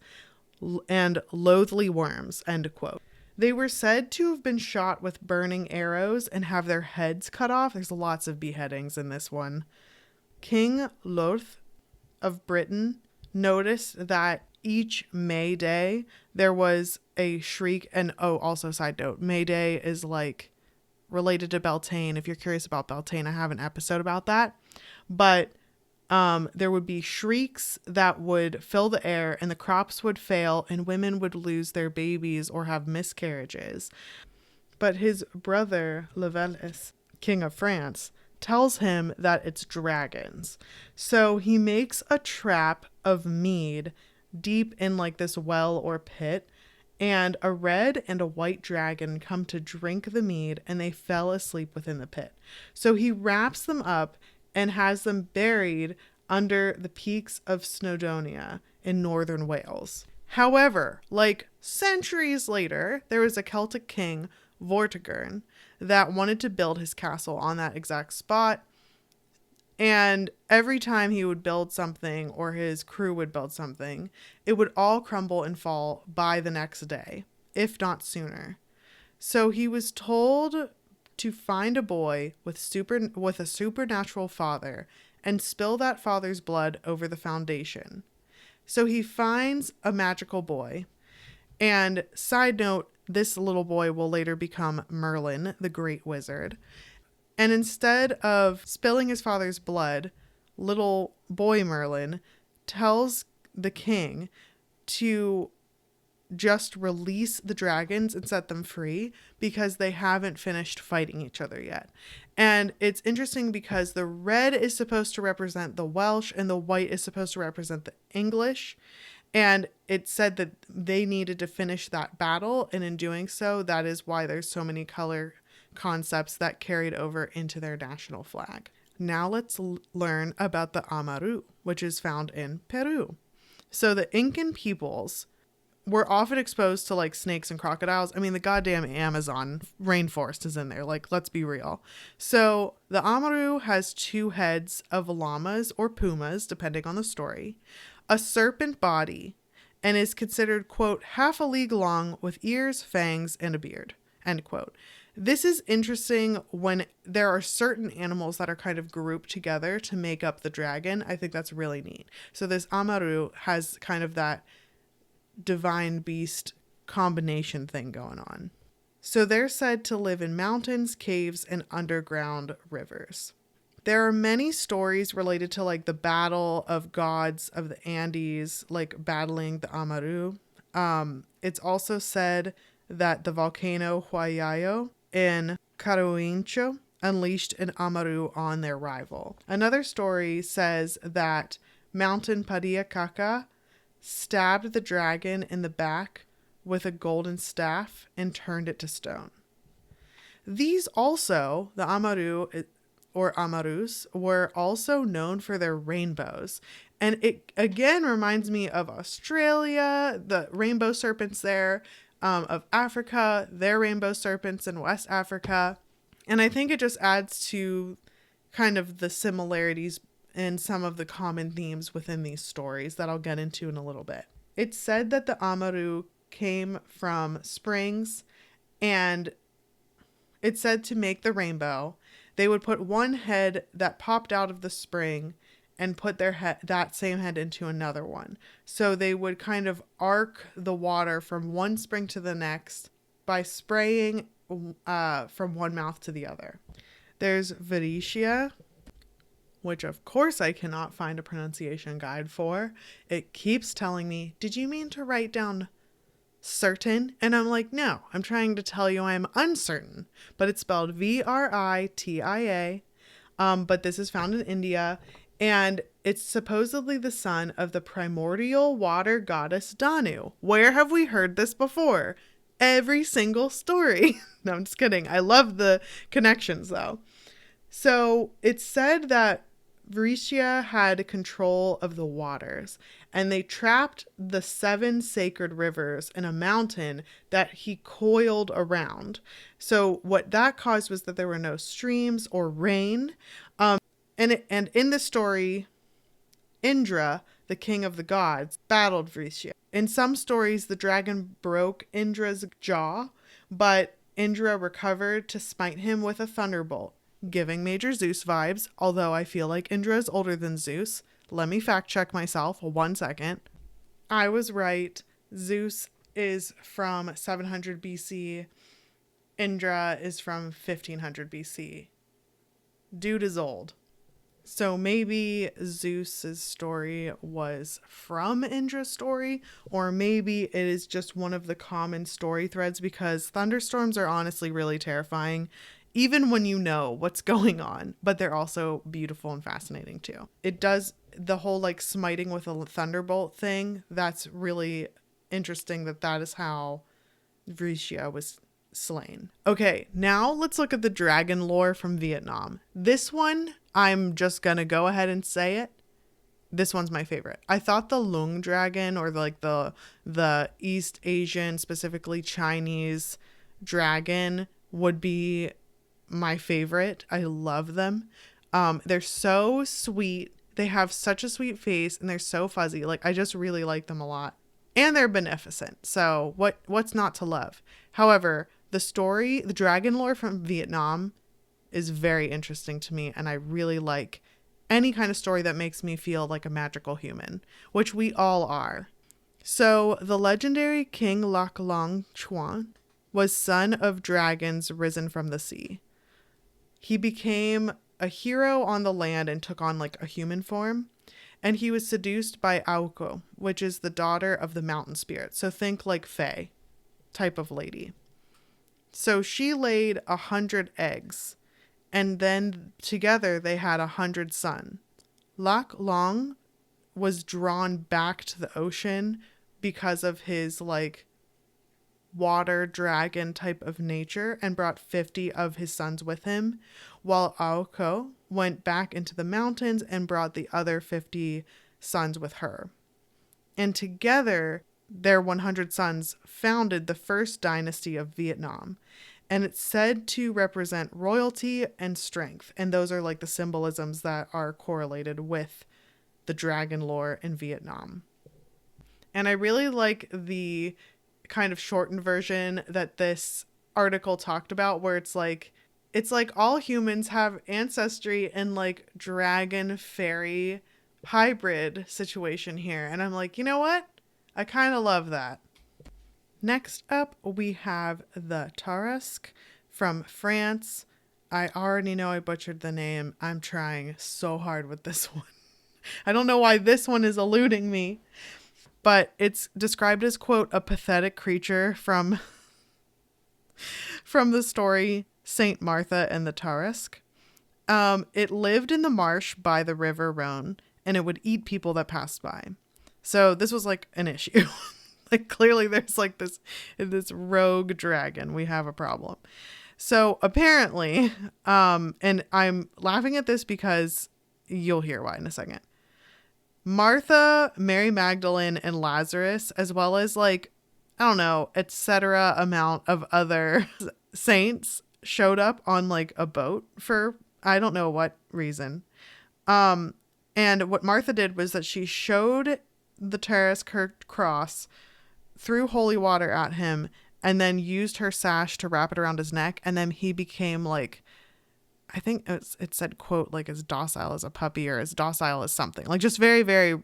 and loathly worms, end quote. They were said to have been shot with burning arrows and have their heads cut off. There's lots of beheadings in this one. King Lothair of Britain noticed that each May Day there was a shriek. And also side note, May Day is like related to Beltane. If you're curious about Beltane, I have an episode about that. But there would be shrieks that would fill the air and the crops would fail and women would lose their babies or have miscarriages. But his brother, Levelis, king of France, tells him that it's dragons. So he makes a trap of mead deep in like this well or pit, and a red and a white dragon come to drink the mead and they fell asleep within the pit. So he wraps them up and has them buried under the peaks of Snowdonia in northern Wales. However, like centuries later, there was a Celtic king, Vortigern, that wanted to build his castle on that exact spot. And every time he would build something or his crew would build something, it would all crumble and fall by the next day, if not sooner. So he was told to find a boy with a supernatural father and spill that father's blood over the foundation. So he finds a magical boy. And side note, this little boy will later become Merlin, the great wizard. And instead of spilling his father's blood, little boy Merlin tells the king to just release the dragons and set them free because they haven't finished fighting each other yet. And it's interesting because the red is supposed to represent the Welsh and the white is supposed to represent the English. And it said that they needed to finish that battle. And in doing so, that is why there's so many color concepts that carried over into their national flag. Now let's learn about the Amaru, which is found in Peru. So the Incan peoples were often exposed to like snakes and crocodiles. I mean, the goddamn Amazon rainforest is in there. Like, let's be real. So the Amaru has 2 heads of llamas or pumas, depending on the story. a serpent body, and is considered, quote, half a league long with ears, fangs, and a beard, end quote. This is interesting when there are certain animals that are kind of grouped together to make up the dragon. I think that's really neat. So this Amaru has kind of that divine beast combination thing going on. So they're said to live in mountains, caves, and underground rivers. There are many stories related to like the battle of gods of the Andes, like battling the Amaru. It's also said that the volcano Huayayo in Carhuincho unleashed an Amaru on their rival. Another story says that Mountain Pariacaca stabbed the dragon in the back with a golden staff and turned it to stone. These also, the Amaru or Amarus, were also known for their rainbows. And it again reminds me of Australia, the rainbow serpents there, of Africa, their rainbow serpents in West Africa. And I think it just adds to kind of the similarities in some of the common themes within these stories that I'll get into in a little bit. It's said that the Amaru came from springs, and it's said to make the rainbow. They would put one head that popped out of the spring and put their head, that same head, into another one. So they would kind of arc the water from one spring to the next by spraying from one mouth to the other. There's Veritia, which of course I cannot find a pronunciation guide for. It keeps telling me, did you mean to write down certain? And I'm like, no, I'm trying to tell you I'm uncertain. But it's spelled Vritia. But this is found in India. And it's supposedly the son of the primordial water goddess Danu. Where have we heard this before? Every single story. No, I'm just kidding. I love the connections though. So it's said that Vritia had control of the waters, and they trapped the 7 sacred rivers in a mountain that he coiled around. So what that caused was that there were no streams or rain. And in the story, Indra, the king of the gods, battled Vritia. In some stories, the dragon broke Indra's jaw, but Indra recovered to smite him with a thunderbolt, giving Major Zeus vibes, although I feel like Indra is older than Zeus. Let me fact check myself 1 second. I was right. Zeus is from 700 BC. Indra is from 1500 BC. Dude is old. So maybe Zeus's story was from Indra's story, or maybe it is just one of the common story threads, because thunderstorms are honestly really terrifying, even when you know what's going on, but they're also beautiful and fascinating too. It does the whole like smiting with a thunderbolt thing. That's really interesting that is how Vritia was slain. Okay, now let's look at the dragon lore from Vietnam. This one, I'm just gonna go ahead and say it. This one's my favorite. I thought the Lung dragon, or like the East Asian, specifically Chinese dragon, would be my favorite. I love them. They're so sweet. They have such a sweet face, and they're so fuzzy. Like, I just really like them a lot. And they're beneficent. So what's not to love? However, the dragon lore from Vietnam is very interesting to me, and I really like any kind of story that makes me feel like a magical human, which we all are. So the legendary King Lac Long Chuan was son of dragons risen from the sea. He became a hero on the land and took on like a human form. And he was seduced by Auko, which is the daughter of the mountain spirit. So think like Fae type of lady. So she laid 100 eggs, and then together they had 100 sons. Lac Long was drawn back to the ocean because of his like water dragon type of nature, and brought 50 of his sons with him, while Auko went back into the mountains and brought the other 50 sons with her. And together, their 100 sons founded the first dynasty of Vietnam. And it's said to represent royalty and strength. And those are like the symbolisms that are correlated with the dragon lore in Vietnam. And I really like the kind of shortened version that this article talked about, where it's like all humans have ancestry in like dragon fairy hybrid situation here. And I'm like, you know what? I kind of love that. Next up, we have the Tarasque from France. I already know I butchered the name. I'm trying so hard with this one. I don't know why this one is eluding me, but it's described as, quote, a pathetic creature from the story Saint Martha and the Tarasque. It lived in the marsh by the river Rhone, and it would eat people that passed by. So this was like an issue. Like clearly there's like this rogue dragon. We have a problem. So apparently, and I'm laughing at this because you'll hear why in a second. Martha, Mary Magdalene, and Lazarus, as well as like, I don't know, etc. amount of other saints showed up on like a boat for I don't know what reason. And what Martha did was that she showed the Tarasque her cross, threw holy water at him, and then used her sash to wrap it around his neck, and then he became like, I think it said, quote, like as docile as a puppy or as docile as something, like just very, very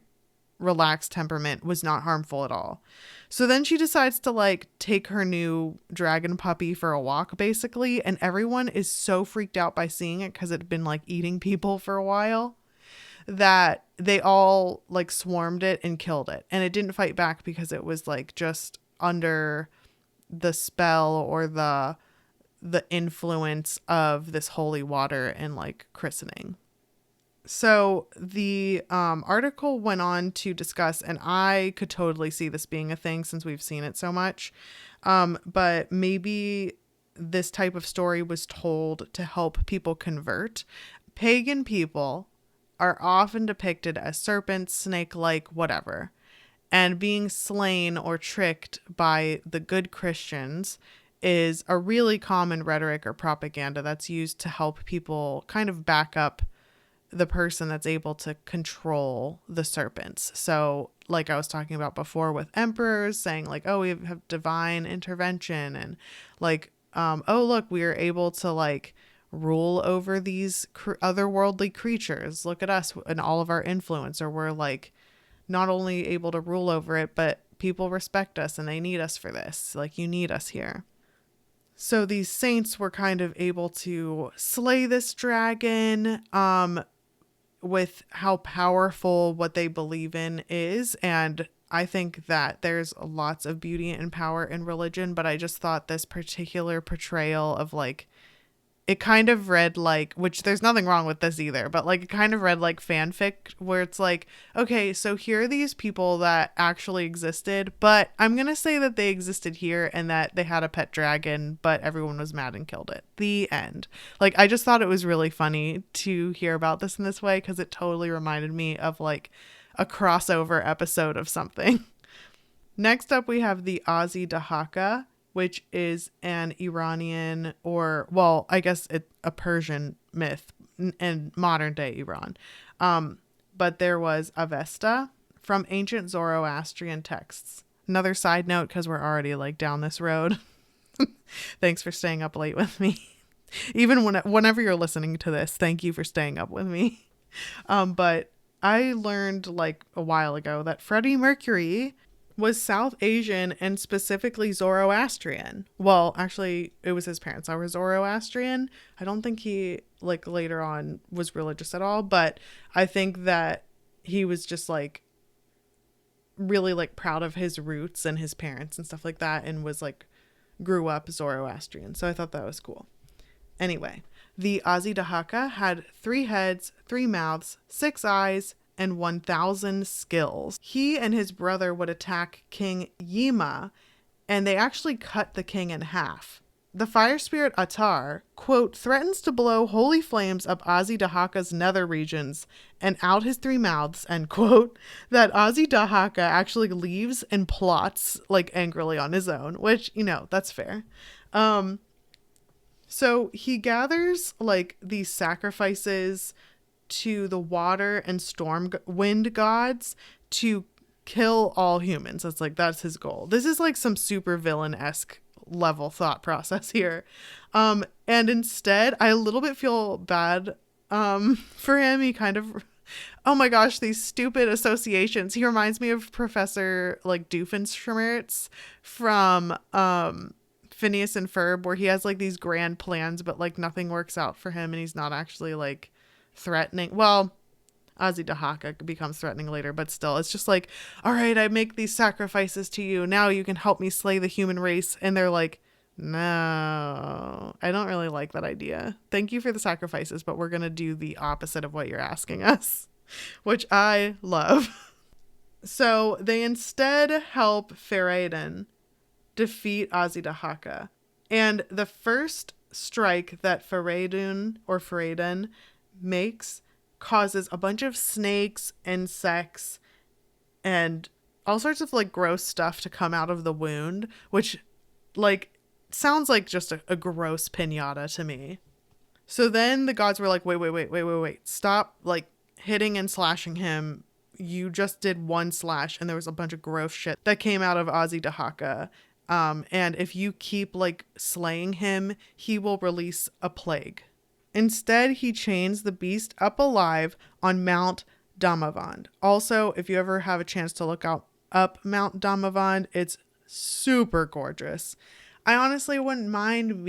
relaxed temperament, was not harmful at all. So then she decides to like take her new dragon puppy for a walk basically, and everyone is so freaked out by seeing it because it had been like eating people for a while that they all like swarmed it and killed it, and it didn't fight back because it was like just under the spell or the influence of this holy water and like christening. So the article went on to discuss, and I could totally see this being a thing since we've seen it so much, but maybe this type of story was told to help people convert. Pagan people are often depicted as serpents, snake-like, whatever, and being slain or tricked by the good Christians is a really common rhetoric or propaganda that's used to help people kind of back up the person that's able to control the serpents. So like I was talking about before with emperors saying like, oh, we have divine intervention, and like, oh, look, we are able to like rule over these otherworldly creatures. Look at us and all of our influence, or we're like not only able to rule over it, but people respect us and they need us for this. Like, you need us here. So these saints were kind of able to slay this dragon, with how powerful what they believe in is. And I think that there's lots of beauty and power in religion, but I just thought this particular portrayal of like, it kind of read like, which there's nothing wrong with this either, but like it kind of read like fanfic, where it's like, okay, so here are these people that actually existed, but I'm going to say that they existed here and that they had a pet dragon, but everyone was mad and killed it. The end. Like, I just thought it was really funny to hear about this in this way, because it totally reminded me of like a crossover episode of something. Next up, we have the Azi Dahaka, which is an Iranian, or, well, I guess a Persian myth in modern day Iran. But there was Avesta from ancient Zoroastrian texts. Another side note, because we're already like down this road. Thanks for staying up late with me. Even whenever you're listening to this, thank you for staying up with me. But I learned like a while ago that Freddie Mercury was South Asian and specifically Zoroastrian. Well, actually, it was his parents that were Zoroastrian. I don't think he, like, later on was religious at all, but I think that he was just, like, really, like, proud of his roots and his parents and stuff like that, and was, like, grew up Zoroastrian. So I thought that was cool. Anyway, the Azi Dahaka had 3 heads, 3 mouths, 6 eyes, and 1,000 skills. He and his brother would attack King Yima, and they actually cut the king in half. The fire spirit Atar, quote, threatens to blow holy flames up Azi Dahaka's nether regions and out his 3 mouths, end quote, that Azi Dahaka actually leaves and plots, like, angrily on his own, which, you know, that's fair. So he gathers, like, these sacrifices to the water and wind gods to kill all humans. That's his goal. This is like some super villain-esque level thought process here. And instead, I a little bit feel bad for him. He kind of, oh my gosh, these stupid associations. He reminds me of Professor like Doofenshmirtz from Phineas and Ferb, where he has like these grand plans, but like nothing works out for him, and he's not actually like threatening. Well, Ozzy Dahaka becomes threatening later, but still, it's just like, all right, I make these sacrifices to you. Now you can help me slay the human race. And they're like, no, I don't really like that idea. Thank you for the sacrifices, but we're going to do the opposite of what you're asking us, which I love. So they instead help Feraiden defeat Ozzy Dahaka. And the first strike that Feraiden makes causes a bunch of snakes, insects, and all sorts of like gross stuff to come out of the wound, which like sounds like just a gross piñata to me. So then the gods were like, wait, stop like hitting and slashing him. You just did one slash and there was a bunch of gross shit that came out of Ozzy Dahaka. And if you keep like slaying him, he will release a plague. Instead, he chains the beast up alive on Mount Damavand. Also, if you ever have a chance to look up Mount Damavand, it's super gorgeous. I honestly wouldn't mind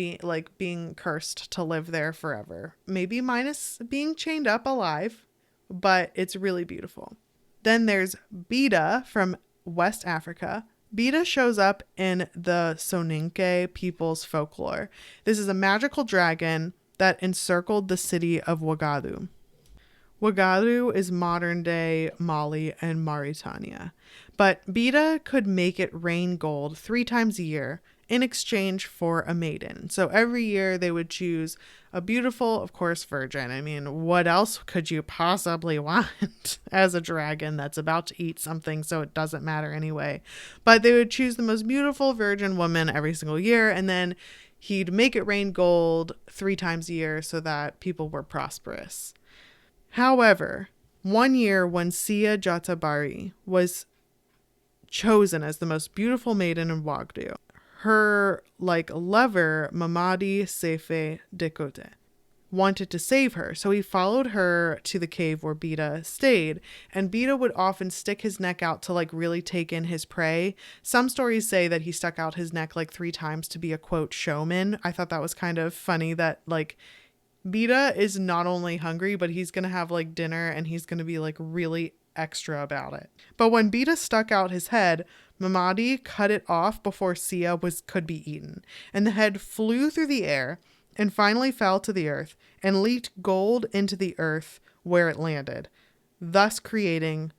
being cursed to live there forever. Maybe minus being chained up alive, but it's really beautiful. Then there's Bida from West Africa. Bida shows up in the Soninke people's folklore. This is a magical dragon that encircled the city of Ouagadougou. Ouagadougou is modern-day Mali and Mauritania. But Bida could make it rain gold 3 times a year in exchange for a maiden. So every year they would choose a beautiful, of course, virgin. I mean, what else could you possibly want as a dragon that's about to eat something, so it doesn't matter anyway. But they would choose the most beautiful virgin woman every single year, and then he'd make it rain gold 3 times a year so that people were prosperous. However, one year when Sia Jatabari was chosen as the most beautiful maiden in Ouagadougou, her lover, Mamadi Sefe Dekote, wanted to save her. So he followed her to the cave where Bida stayed, and Bida would often stick his neck out to really take in his prey. Some stories say that he stuck out his neck 3 times to be a quote showman. I thought that was kind of funny that Bida is not only hungry, but he's going to have dinner, and he's going to be really extra about it. But when Bida stuck out his head, Mamadi cut it off before Sia could be eaten, and the head flew through the air and finally fell to the earth and leaked gold into the earth where it landed, thus creating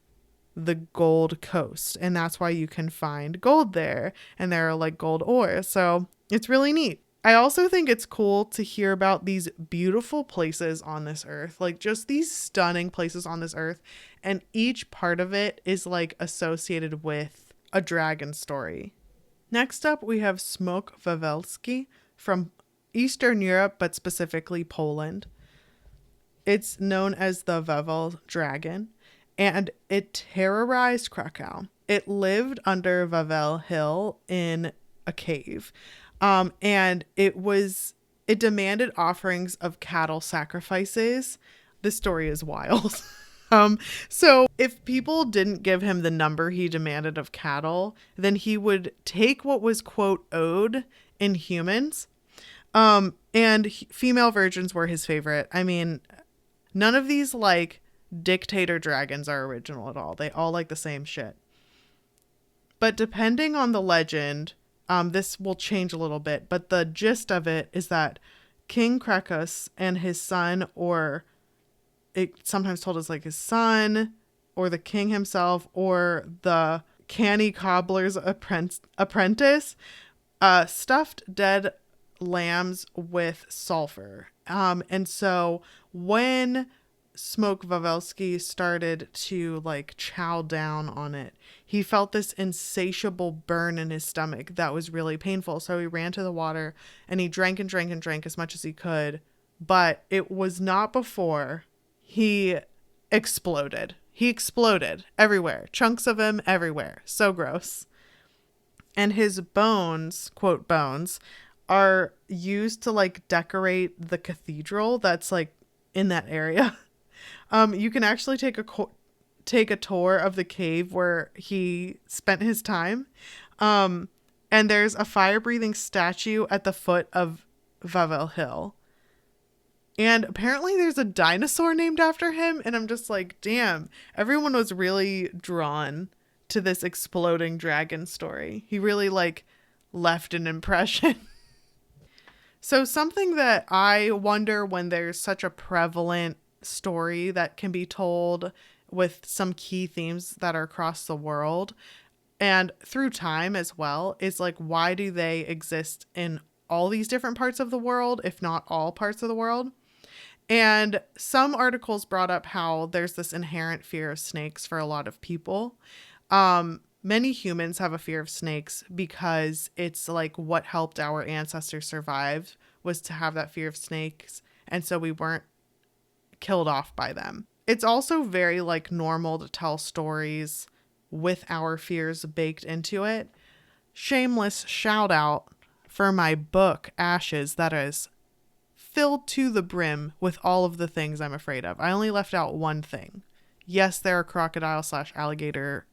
the Gold Coast. And that's why you can find gold there, and there are gold ores. So it's really neat. I also think it's cool to hear about these beautiful places on this earth, just these stunning places on this earth. And each part of it is associated with a dragon story. Next up, we have Smok Wawelski from Eastern Europe, but specifically Poland. It's known as the Wawel dragon, and it terrorized Krakow. It lived under Wawel Hill in a cave. And it demanded offerings of cattle sacrifices. This story is wild. So if people didn't give him the number he demanded of cattle, then he would take what was quote owed in humans. And female virgins were his favorite. I mean, none of these dictator dragons are original at all. They all the same shit. But depending on the legend, this will change a little bit, but the gist of it is that King Krakus and his son, or it sometimes told as his son, or the king himself, or the canny cobbler's apprentice, stuffed dead lambs with sulfur. And so when Smok Wawelski started to chow down on it, he felt this insatiable burn in his stomach that was really painful. So he ran to the water and he drank and drank and drank as much as he could. But it was not before he exploded. He exploded everywhere. Chunks of him everywhere. So gross. And his bones, quote bones, are used to like decorate the cathedral that's like in that area. You can actually take a tour of the cave where he spent his time. And there's a fire-breathing statue at the foot of Vavel Hill. And apparently there's a dinosaur named after him. And I'm just like, damn, everyone was really drawn to this exploding dragon story. He really like left an impression. So something that I wonder when there's such a prevalent story that can be told with some key themes that are across the world and through time as well is like, why do they exist in all these different parts of the world, if not all parts of the world? And some articles brought up how there's this inherent fear of snakes for a lot of people. Many humans have a fear of snakes because it's like what helped our ancestors survive was to have that fear of snakes. And so we weren't killed off by them. It's also very like normal to tell stories with our fears baked into it. Shameless shout out for my book, Ashes, that is filled to the brim with all of the things I'm afraid of. I only left out one thing. Yes, there are crocodile/alligator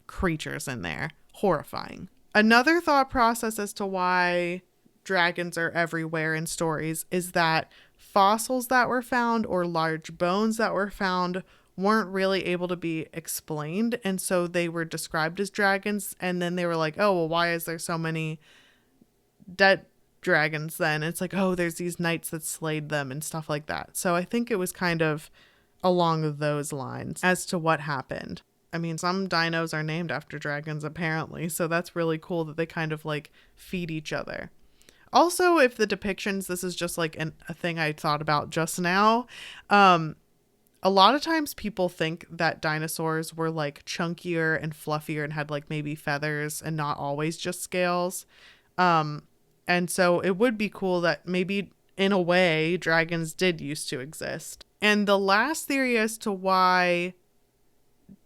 creatures in there. Horrifying. Another thought process as to why dragons are everywhere in stories is that fossils that were found or large bones that were found weren't really able to be explained, and so they were described as dragons, and then they were like, oh, well, why is there so many dead dragons then? It's like, oh, there's these knights that slayed them and stuff like that. So I think it was kind of along those lines as to what happened. I mean, some dinos are named after dragons apparently, so that's really cool that they kind of like feed each other. Also, if the depictions, this is just like a thing I thought about just now. A lot of times people think that dinosaurs were like chunkier and fluffier and had like maybe feathers and not always just scales. And so it would be cool that maybe in a way dragons did used to exist. And the last theory as to why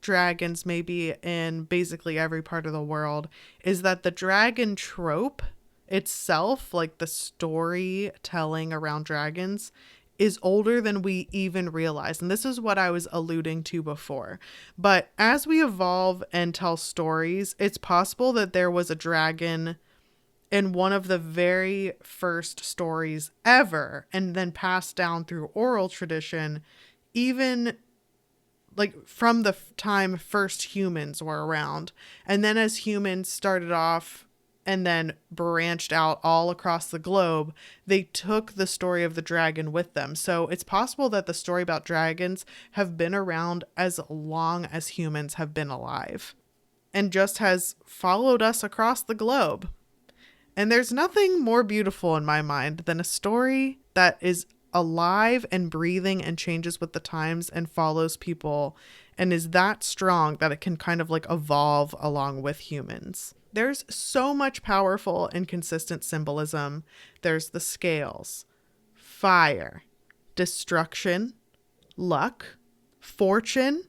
dragons may be in basically every part of the world is that the dragon trope itself, like the storytelling around dragons, is older than we even realize. And this is what I was alluding to before. But as we evolve and tell stories, it's possible that there was a dragon in one of the very first stories ever and then passed down through oral tradition, even like from the time first humans were around. And then as humans started off and then branched out all across the globe, they took the story of the dragon with them. So it's possible that the story about dragons have been around as long as humans have been alive and just has followed us across the globe. And there's nothing more beautiful in my mind than a story that is alive and breathing and changes with the times and follows people and is that strong that it can kind of like evolve along with humans. There's so much powerful and consistent symbolism. There's the scales, fire, destruction, luck, fortune,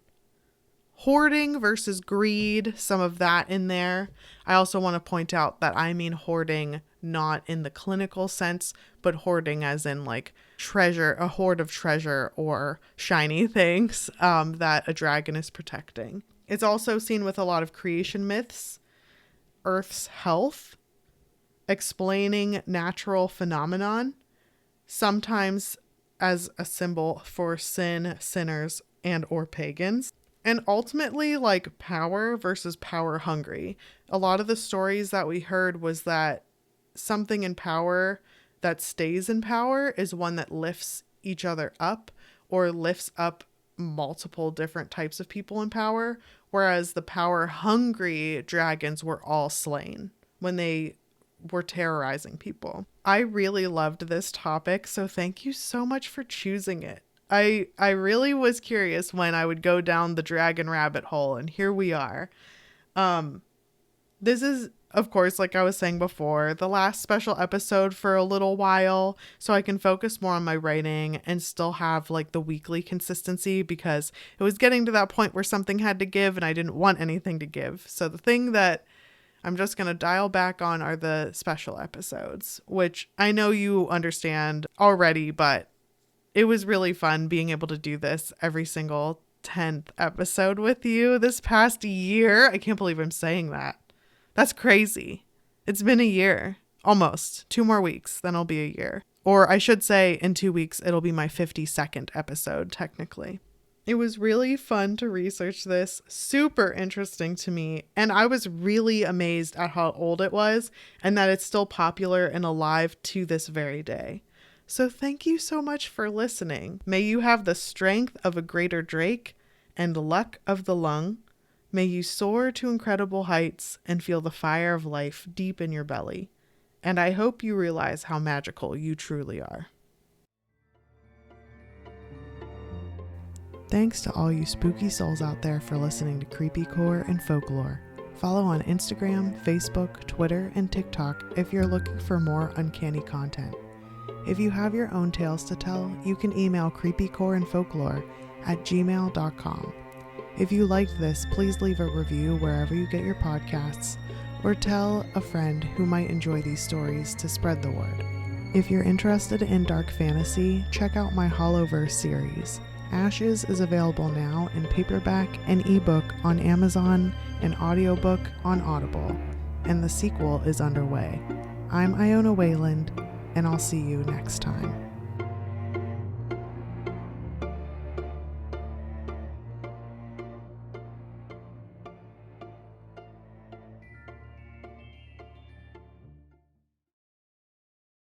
hoarding versus greed, some of that in there. I also want to point out that I mean hoarding not in the clinical sense, but hoarding as in like treasure, a hoard of treasure or shiny things that a dragon is protecting. It's also seen with a lot of creation myths, Earth's health, explaining natural phenomenon, sometimes as a symbol for sin, sinners, and or pagans. And ultimately, like power versus power hungry. A lot of the stories that we heard was that something in power that stays in power is one that lifts each other up or lifts up multiple different types of people in power. Whereas the power hungry dragons were all slain when they were terrorizing people. I really loved this topic, so thank you so much for choosing it. I really was curious when I would go down the dragon rabbit hole, and here we are. This is of course, like I was saying before, the last special episode for a little while so I can focus more on my writing and still have like the weekly consistency, because it was getting to that point where something had to give and I didn't want anything to give. So the thing that I'm just going to dial back on are the special episodes, which I know you understand already, but it was really fun being able to do this every single 10th episode with you this past year. I can't believe I'm saying that. That's crazy. It's been a year, almost 2 more weeks, then it'll be a year. Or I should say in 2 weeks, it'll be my 52nd episode, technically. It was really fun to research this, super interesting to me, and I was really amazed at how old it was and that it's still popular and alive to this very day. So thank you so much for listening. May you have the strength of a greater drake and luck of the lung. May you soar to incredible heights and feel the fire of life deep in your belly. And I hope you realize how magical you truly are. Thanks to all you spooky souls out there for listening to Creepycore and Folklore. Follow on Instagram, Facebook, Twitter, and TikTok if you're looking for more uncanny content. If you have your own tales to tell, you can email creepycoreandfolklore@gmail.com. If you liked this, please leave a review wherever you get your podcasts, or tell a friend who might enjoy these stories to spread the word. If you're interested in dark fantasy, check out my Hollowverse series. Ashes is available now in paperback and ebook on Amazon and audiobook on Audible, and the sequel is underway. I'm Iona Wayland, and I'll see you next time.